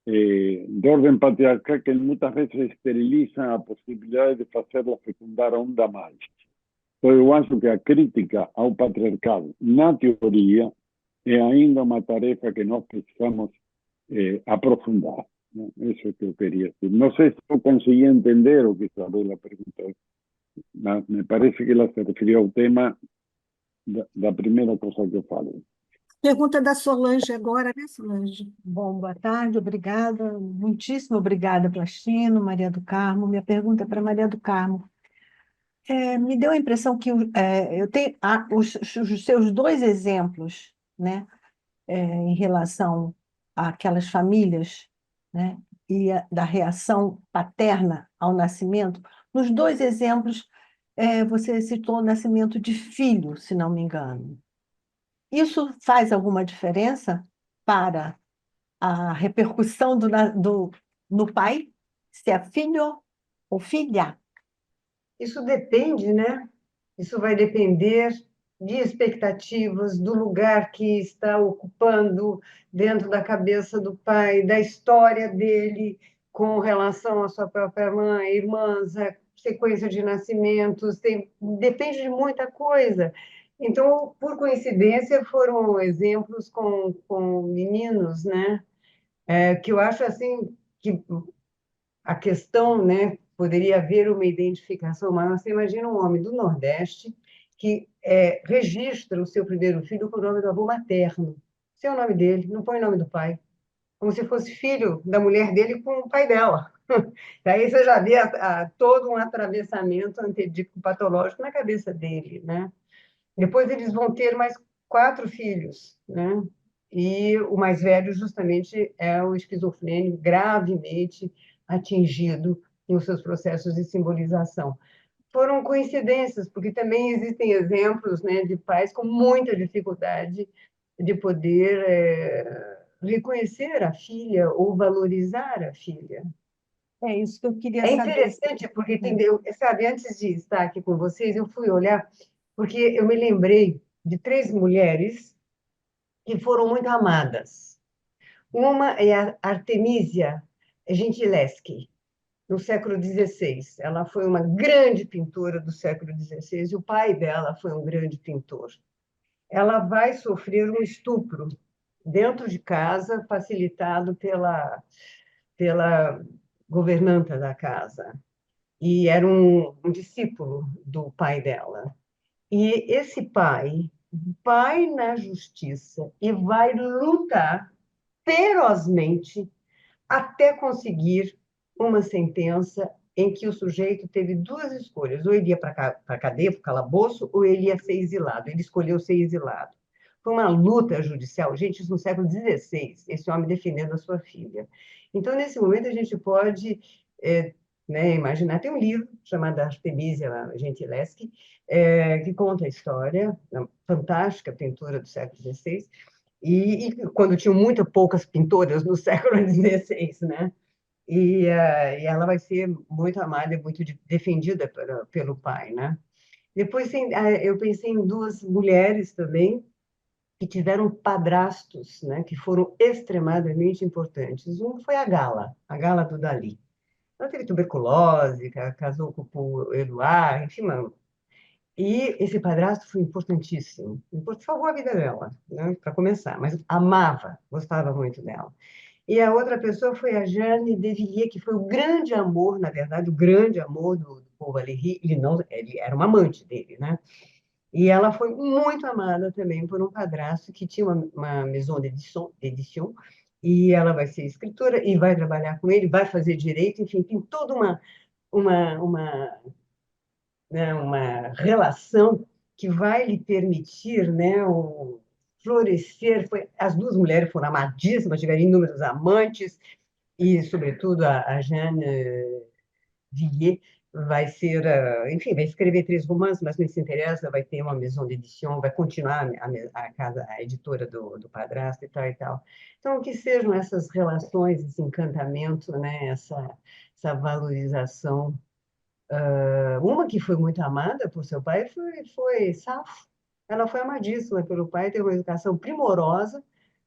de ordem patriarcal que muitas vezes esterilizam a possibilidade de fazê-la fecundar ainda mais. Então, eu acho que a crítica ao patriarcado, na teoria, é ainda uma tarefa que nós precisamos aprofundar. Né? Isso é que eu queria dizer. Não sei se eu consegui entender o que Isabela perguntou, mas me parece que ela se referiu ao tema da primeira coisa que eu falei. Pergunta da Solange agora, né, Solange? Bom, boa tarde, obrigada, muitíssimo obrigada, Plastino, Maria do Carmo. Minha pergunta é para Maria do Carmo. Me deu a impressão que eu tenho os seus dois exemplos, né, em relação àquelas famílias, né, e da reação paterna ao nascimento. Nos dois exemplos, você citou o nascimento de filho, se não me engano. Isso faz alguma diferença para a repercussão no pai, se é filho ou filha? Isso depende, né? Isso vai depender de expectativas, do lugar que está ocupando dentro da cabeça do pai, da história dele com relação à sua própria mãe, irmãs, a sequência de nascimentos, depende de muita coisa. Então, por coincidência, foram exemplos com meninos, né? Que eu acho assim que a questão, né, poderia haver uma identificação maior. Você imagina um homem do Nordeste que registra o seu primeiro filho com o nome do avô materno. Esse é o nome dele, não põe o nome do pai. Como se fosse filho da mulher dele com o pai dela. Daí você já vê todo um atravessamento antedítico patológico na cabeça dele, né? Depois eles vão ter mais 4 filhos, né? E o mais velho, justamente, é o esquizofrênico gravemente atingido nos seus processos de simbolização. Foram coincidências, porque também existem exemplos, né, de pais com muita dificuldade de poder reconhecer a filha ou valorizar a filha. É isso que eu queria É saber. interessante, porque, entendeu? Sabe, antes de estar aqui com vocês, eu fui olhar, porque eu me lembrei de 3 mulheres que foram muito amadas. Uma é a Artemisia Gentileschi, no século XVI. Ela foi uma grande pintora do século XVI e o pai dela foi um grande pintor. Ela vai sofrer um estupro dentro de casa, facilitado pela governanta da casa. E era um discípulo do pai dela. E esse pai vai na justiça e vai lutar ferozmente até conseguir uma sentença em que o sujeito teve 2 escolhas, ou ele ia para a cadeia, para o calabouço, ou ele ia ser exilado. Ele escolheu ser exilado. Foi uma luta judicial, gente, isso no século XVI, esse homem defendendo a sua filha. Então, nesse momento, a gente pode né, imaginar, tem um livro chamado Artemisia Gentileschi, que conta a história, uma fantástica pintora do século XVI, e quando tinham muito poucas pintoras no século XVI, né? E ela vai ser muito amada e muito defendida pelo pai, né? Depois eu pensei em 2 mulheres também que tiveram padrastos, né? Que foram extremadamente importantes. Um foi a Gala do Dalí. Ela teve tuberculose, casou com o Edouard, enfim, mano. E esse padrasto foi importantíssimo. Salvou a vida dela, né, para começar, mas amava, gostava muito dela. E a outra pessoa foi a Jeanne de Villiers, que foi o grande amor, na verdade, o grande amor do Paul Valéry. Ele era uma amante dele, né? E ela foi muito amada também por um padrasto que tinha uma maison d'édition, e ela vai ser escritora e vai trabalhar com ele, vai fazer direito, enfim, tem toda uma, uma, né, uma relação que vai lhe permitir, né, florescer. As duas mulheres foram amadíssimas, tiveram inúmeros amantes, e, sobretudo, a Jeanne Villiers vai ser, enfim, vai escrever 3 romances, mas não se interessa, vai ter uma maison d'édition, vai continuar a editora do padrasto e tal e tal. Então, que sejam essas relações, esse encantamento, né, essa valorização. Uma que foi muito amada por seu pai foi Safo. Ela foi amadíssima pelo pai, teve uma educação primorosa.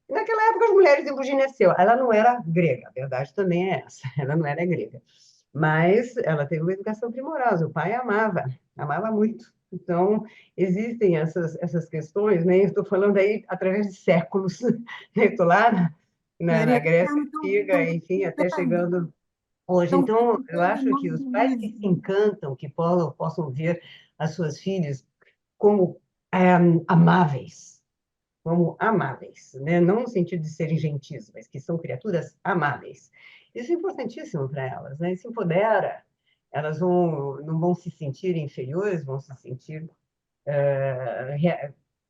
E naquela época, as mulheres iam para o gineceu. Ela não era grega, a verdade também é essa, ela não era grega. Mas ela teve uma educação primorosa, o pai amava muito. Então, existem essas questões, né? Eu estou falando aí através de séculos, né? Estou lá na Maria do Grécia Carmo, Antiga, enfim, até chegando hoje. estão Então, eu perguntando o acho que nome os do pais que se livro. encantam, que possam ver as suas filhas como amáveis, né? Não no sentido de serem gentis, mas que são criaturas amáveis. Isso é importantíssimo para elas, né? Isso empodera. Elas não vão se sentir inferiores, vão se sentir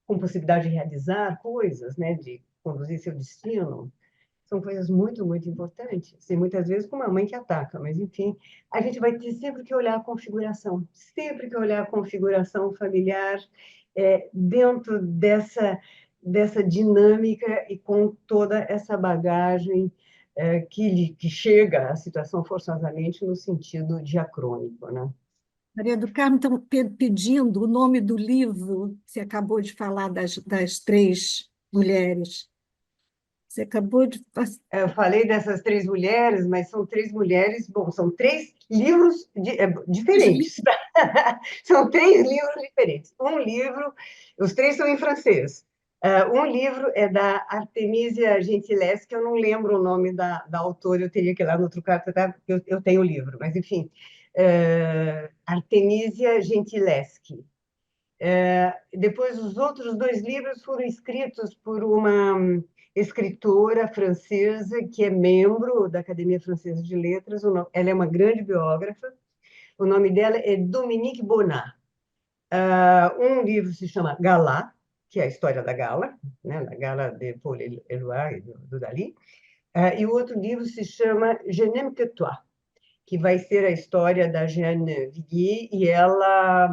com possibilidade de realizar coisas, né? De conduzir seu destino. São coisas muito, muito importantes. E muitas vezes com uma mãe que ataca, mas enfim, a gente vai ter sempre que olhar a configuração, sempre que olhar a configuração familiar dentro dessa dinâmica e com toda essa bagagem que chega à situação forçosamente no sentido diacrônico, né? Maria do Carmo, estão pedindo o nome do livro. Você acabou de falar das 3 mulheres. Você acabou de. Eu falei dessas 3 mulheres, mas são 3 mulheres, bom, são 3 livros diferentes. São 3 livros diferentes. Um livro, os 3 são em francês. Um livro é da Artemisia Gentileschi, que eu não lembro o nome da autora, eu teria que ir lá no Trucato, tá? Eu tenho o livro, mas enfim. Artemisia Gentileschi. Depois, os outros 2 livros foram escritos por uma escritora francesa que é membro da Academia Francesa de Letras. Ela é uma grande biógrafa. O nome dela é Dominique Bonnat. Um livro se chama Gala, que é a história da Gala, né, da Gala de Paul Éluard e do Dali. E o outro livro se chama Je n'aime que toi, que vai ser a história da Jeanne Villiers, e ela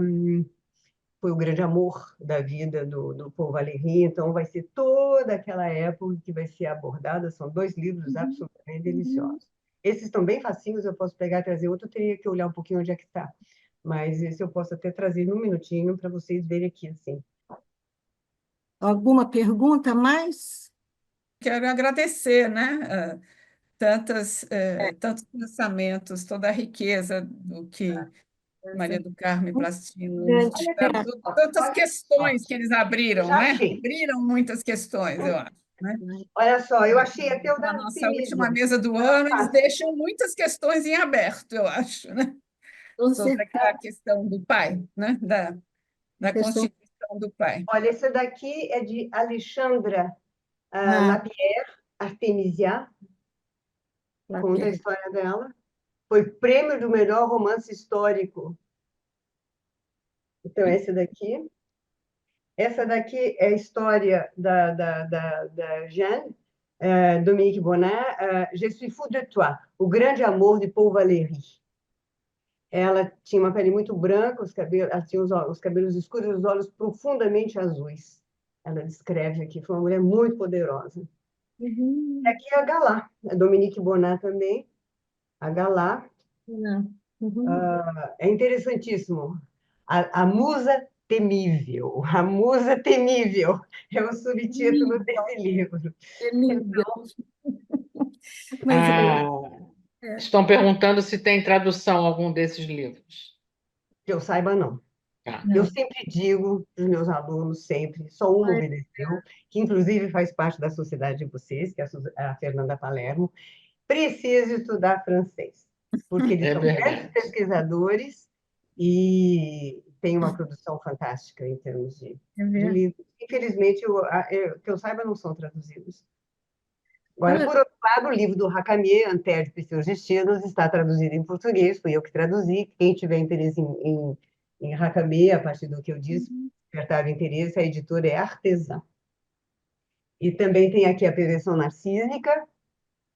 foi o grande amor da vida do Paul Valéry, então vai ser toda aquela época que vai ser abordada. São 2 livros absolutamente deliciosos. Esses estão bem facinhos, eu posso pegar e trazer outro, eu teria que olhar um pouquinho onde é que está. Mas esse eu posso até trazer num minutinho para vocês verem aqui, assim. Alguma pergunta a mais? Quero agradecer, né? Tantos pensamentos, toda a riqueza do que Maria do Carmo e Plastino nos disseram, tantas questões que eles abriram, Já né? achei. Abriram muitas questões, eu acho, né? Olha só, eu achei até o da Na nossa Artemisia. última mesa do ano, eles deixam muitas questões em aberto, eu acho, né? Com Sobre certeza. a questão do pai, né? Da Questão- constituição do pai. Olha, esse daqui é de Alexandra Ah, Lapierre, Artemisia, conta a ok. história dela. Foi prêmio do melhor romance histórico. Então, esse daqui. Essa daqui é a história da Jeanne, Dominique Bonnat, Je suis fou de toi, o grande amor de Paul Valéry. Ela tinha uma pele muito branca, ela tinha os cabelos escuros e os olhos profundamente azuis. Ela descreve aqui, foi uma mulher muito poderosa. Uhum. E aqui é a Galá, a Dominique Bonnat também. A Galá Uhum. é interessantíssimo. A musa temível. A musa temível é o subtítulo desse livro. Emília. Mas Estão perguntando se tem tradução algum desses livros. Que eu saiba, não. Tá. Eu sempre digo para os meus alunos, sempre, só uma obedeceu, que inclusive faz parte da sociedade de vocês, que é a Fernanda Palermo, precisa estudar francês, porque eles É são grandes verdade. pesquisadores e têm uma produção fantástica em termos de livros. Infelizmente, que eu saiba, não são traduzidos. Agora, por outro lado, o livro do Hakami, Antérdipo e seus Destinos, está traduzido em português, fui eu que traduzi. Quem tiver interesse em Hakami, a partir do que eu disse, despertar o interesse, a editora é Artesã. E também tem aqui a Perversão Narcísica,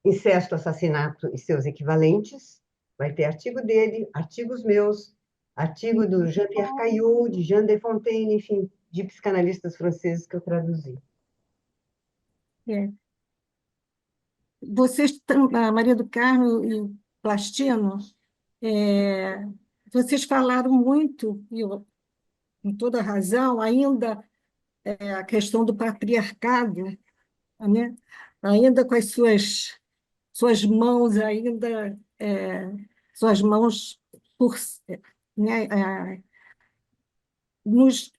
Incesto, Assassinato e seus equivalentes. Vai ter artigo dele, artigos meus, artigo do Jean-Pierre Caillot, de Jean Desfontaines, enfim, de psicanalistas franceses que eu traduzi. É. Vocês, a Maria do Carmo e o Plastino, vocês falaram muito, e com toda razão, ainda a questão do patriarcado, né? Ainda com as suas mãos, ainda suas mãos por, né, nos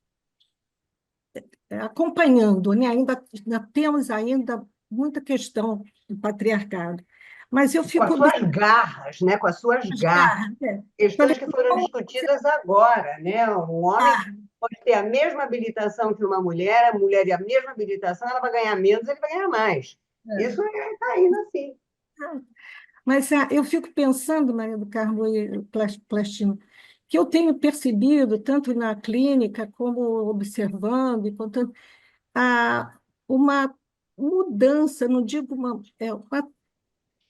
acompanhando, né? Ainda temos ainda muita questão do patriarcado. Mas eu Com fico as suas garras, né? Com as suas garras. Questões que foram discutidas agora, né? Um homem pode ter a mesma habilitação que uma mulher, a mulher e a mesma habilitação, ela vai ganhar menos, ele vai ganhar mais. Isso está indo assim. Mas eu fico pensando, Maria do Carmo e Plastino, que eu tenho percebido, tanto na clínica como observando, e contando, uma mudança, não digo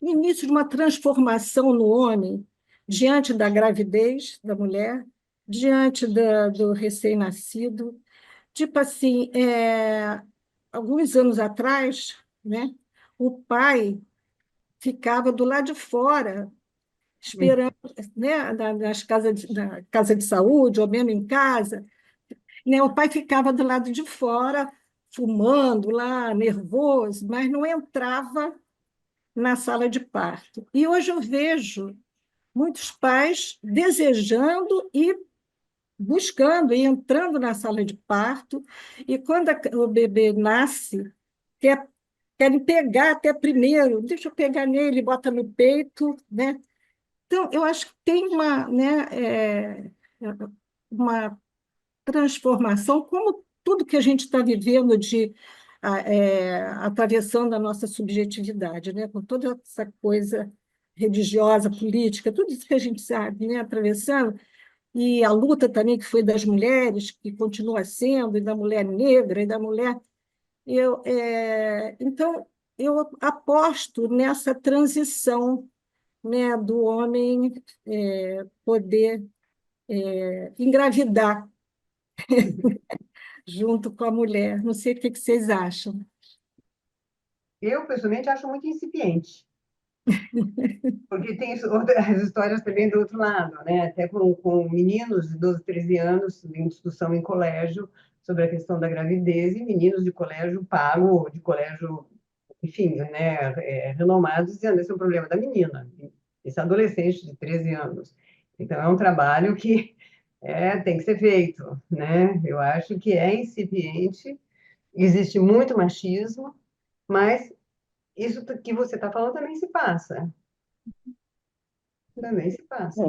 o início de uma transformação no homem diante da gravidez da mulher, diante do recém-nascido. Tipo assim, alguns anos atrás, né, o pai ficava do lado de fora, esperando, né, na casa de saúde, ou mesmo em casa, né, o pai ficava do lado de fora, fumando lá, nervoso, mas não entrava na sala de parto. E hoje eu vejo muitos pais desejando e buscando e entrando na sala de parto, e quando o bebê nasce, querem pegar até primeiro, deixa eu pegar nele, bota no peito, né? Então, eu acho que tem uma transformação, como tudo que a gente está vivendo de atravessando a nossa subjetividade, né? Com toda essa coisa religiosa, política, tudo isso que a gente sabe, né? Atravessando, e a luta também que foi das mulheres, que continua sendo, e da mulher negra, e da mulher... Então, eu aposto nessa transição, né, do homem poder engravidar junto com a mulher. Não sei o que vocês acham. Eu, pessoalmente, acho muito incipiente. Porque tem as histórias também do outro lado, né? Até com meninos de 12, 13 anos em discussão em colégio sobre a questão da gravidez e meninos de colégio pago, de colégio, enfim, né, renomados, dizendo esse é um problema da menina, esse adolescente de 13 anos. Então, é um trabalho que tem que ser feito, né? Eu acho que é incipiente, existe muito machismo, mas isso que você está falando também se passa. Também se passa.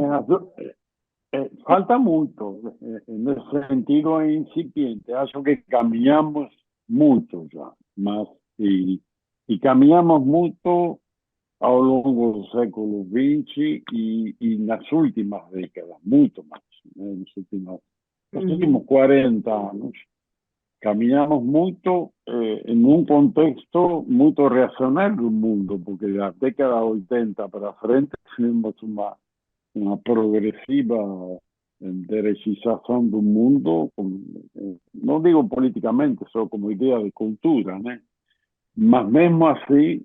Falta mucho, en ese sentido es incipiente. Acho que caminhamos mucho ya, más, y caminhamos mucho ao longo do século XX e nas últimas décadas, muito mais, né? Nos últimos 40 anos, caminhamos muito en un contexto muy reaccionario del mundo, porque de la década 80 para frente tenemos una progresiva derechización del mundo, no digo políticamente, solo como idea de cultura, ¿no? Mas mesmo así,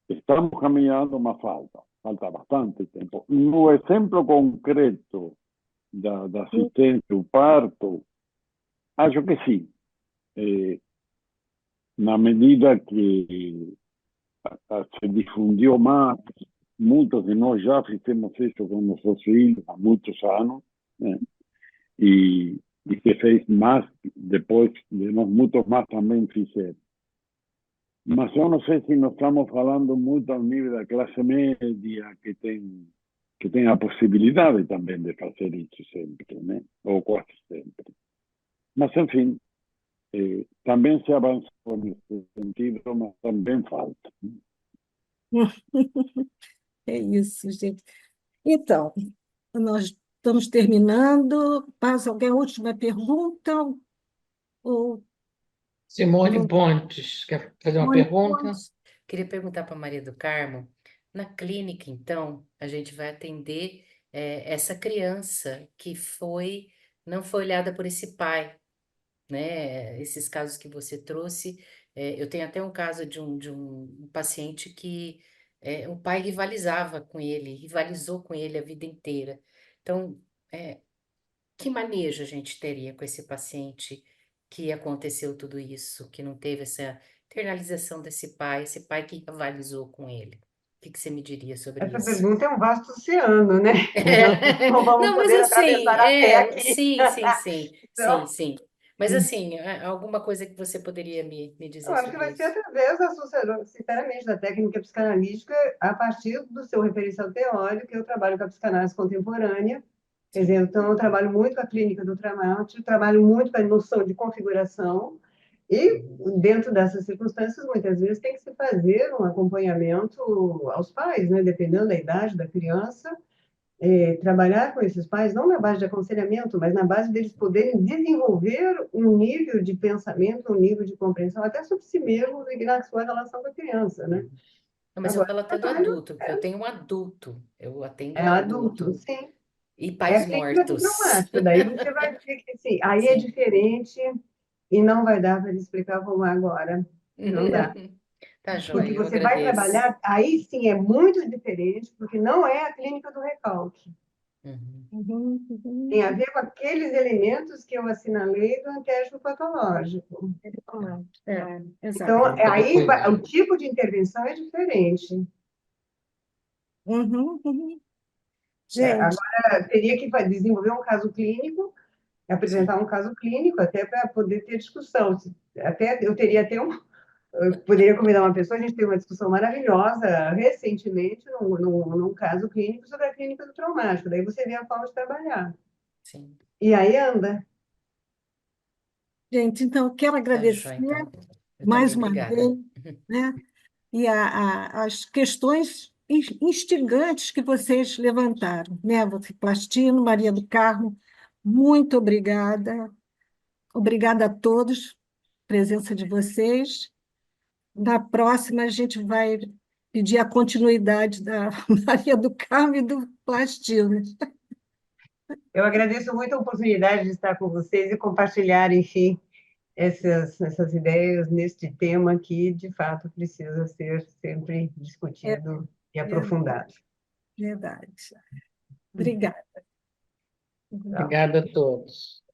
estamos caminhando, mas falta bastante tempo. No exemplo concreto da assistência ao parto, acho que sim. Na medida que se difundiu mais, muitos de nós já fizemos isso com nossos filhos há muitos anos, né? E e que fez mais depois de nós, muitos mais também fizeram. Mas eu não sei se nós estamos falando muito ao nível da classe média, que tem a possibilidade também de fazer isso sempre, né? Ou quase sempre. Mas, enfim, também se avançou nesse sentido, mas também falta. É isso, gente. Então, nós estamos terminando. Passa alguém última pergunta? Ou Simone Pontes, quer fazer uma Simone pergunta? Pontes? Queria perguntar para Maria do Carmo, na clínica, então, a gente vai atender essa criança que não foi olhada por esse pai, né? Esses casos que você trouxe, eu tenho até um caso de um paciente que o pai rivalizou com ele a vida inteira. Então, que manejo a gente teria com esse paciente que aconteceu tudo isso, que não teve essa internalização desse pai, esse pai que rivalizou com ele? O que você me diria sobre Essa isso? pergunta é um vasto oceano, né? Nós não vamos Não, mas poder assim, atravessar a pé aqui. sim, Então, sim. Mas assim, alguma coisa que você poderia me eu dizer acho que sobre vai ser isso? através sinceramente, da técnica psicanalítica, a partir do seu referencial teórico, que eu trabalho com a psicanálise contemporânea. Quer dizer, então, eu trabalho muito com a clínica do traumático, trabalho muito com a noção de configuração, e dentro dessas circunstâncias, muitas vezes tem que se fazer um acompanhamento aos pais, né? Dependendo da idade da criança, trabalhar com esses pais, não na base de aconselhamento, mas na base deles poderem desenvolver um nível de pensamento, um nível de compreensão, até sobre si mesmo e na sua relação com a criança, né? Não, mas eu Agora, falo o até do trabalho adulto, porque eu tenho um adulto, eu atendo é um adulto, adulto sim. e É a pais clínica do mortos. traumático. Daí você vai ver que, assim, aí é Sim. diferente e não vai dar para explicar como é agora. Não dá. Tá joia, Porque eu você vai agradeço. trabalhar, aí sim é muito diferente, porque não é a clínica do recalque. Uhum. Tem a ver com aqueles elementos que eu assinalei do antégeno patológico. Exato. Então, aí o Cuidado. tipo de intervenção é diferente. Gente, Agora, teria que desenvolver um caso clínico, apresentar um caso clínico, até para poder ter discussão. Até eu teria até eu poderia convidar uma pessoa, a gente teve uma discussão maravilhosa recentemente, num caso clínico, sobre a clínica do traumático. Daí você vê a forma de trabalhar. Sim, E aí anda. gente, então, eu quero tá agradecer joia, então. Eu também, mais uma obrigada. vez, né? E as questões instigantes que vocês levantaram, né? Você, Plastino, Maria do Carmo, muito obrigada. Obrigada a todos, presença de vocês. Na próxima, a gente vai pedir a continuidade da Maria do Carmo e do Plastino. Eu agradeço muito a oportunidade de estar com vocês e compartilhar, enfim, essas ideias neste tema que, de fato, precisa ser sempre É discutido e verdade. aprofundado. Verdade. Obrigada. Então, Obrigada a todos.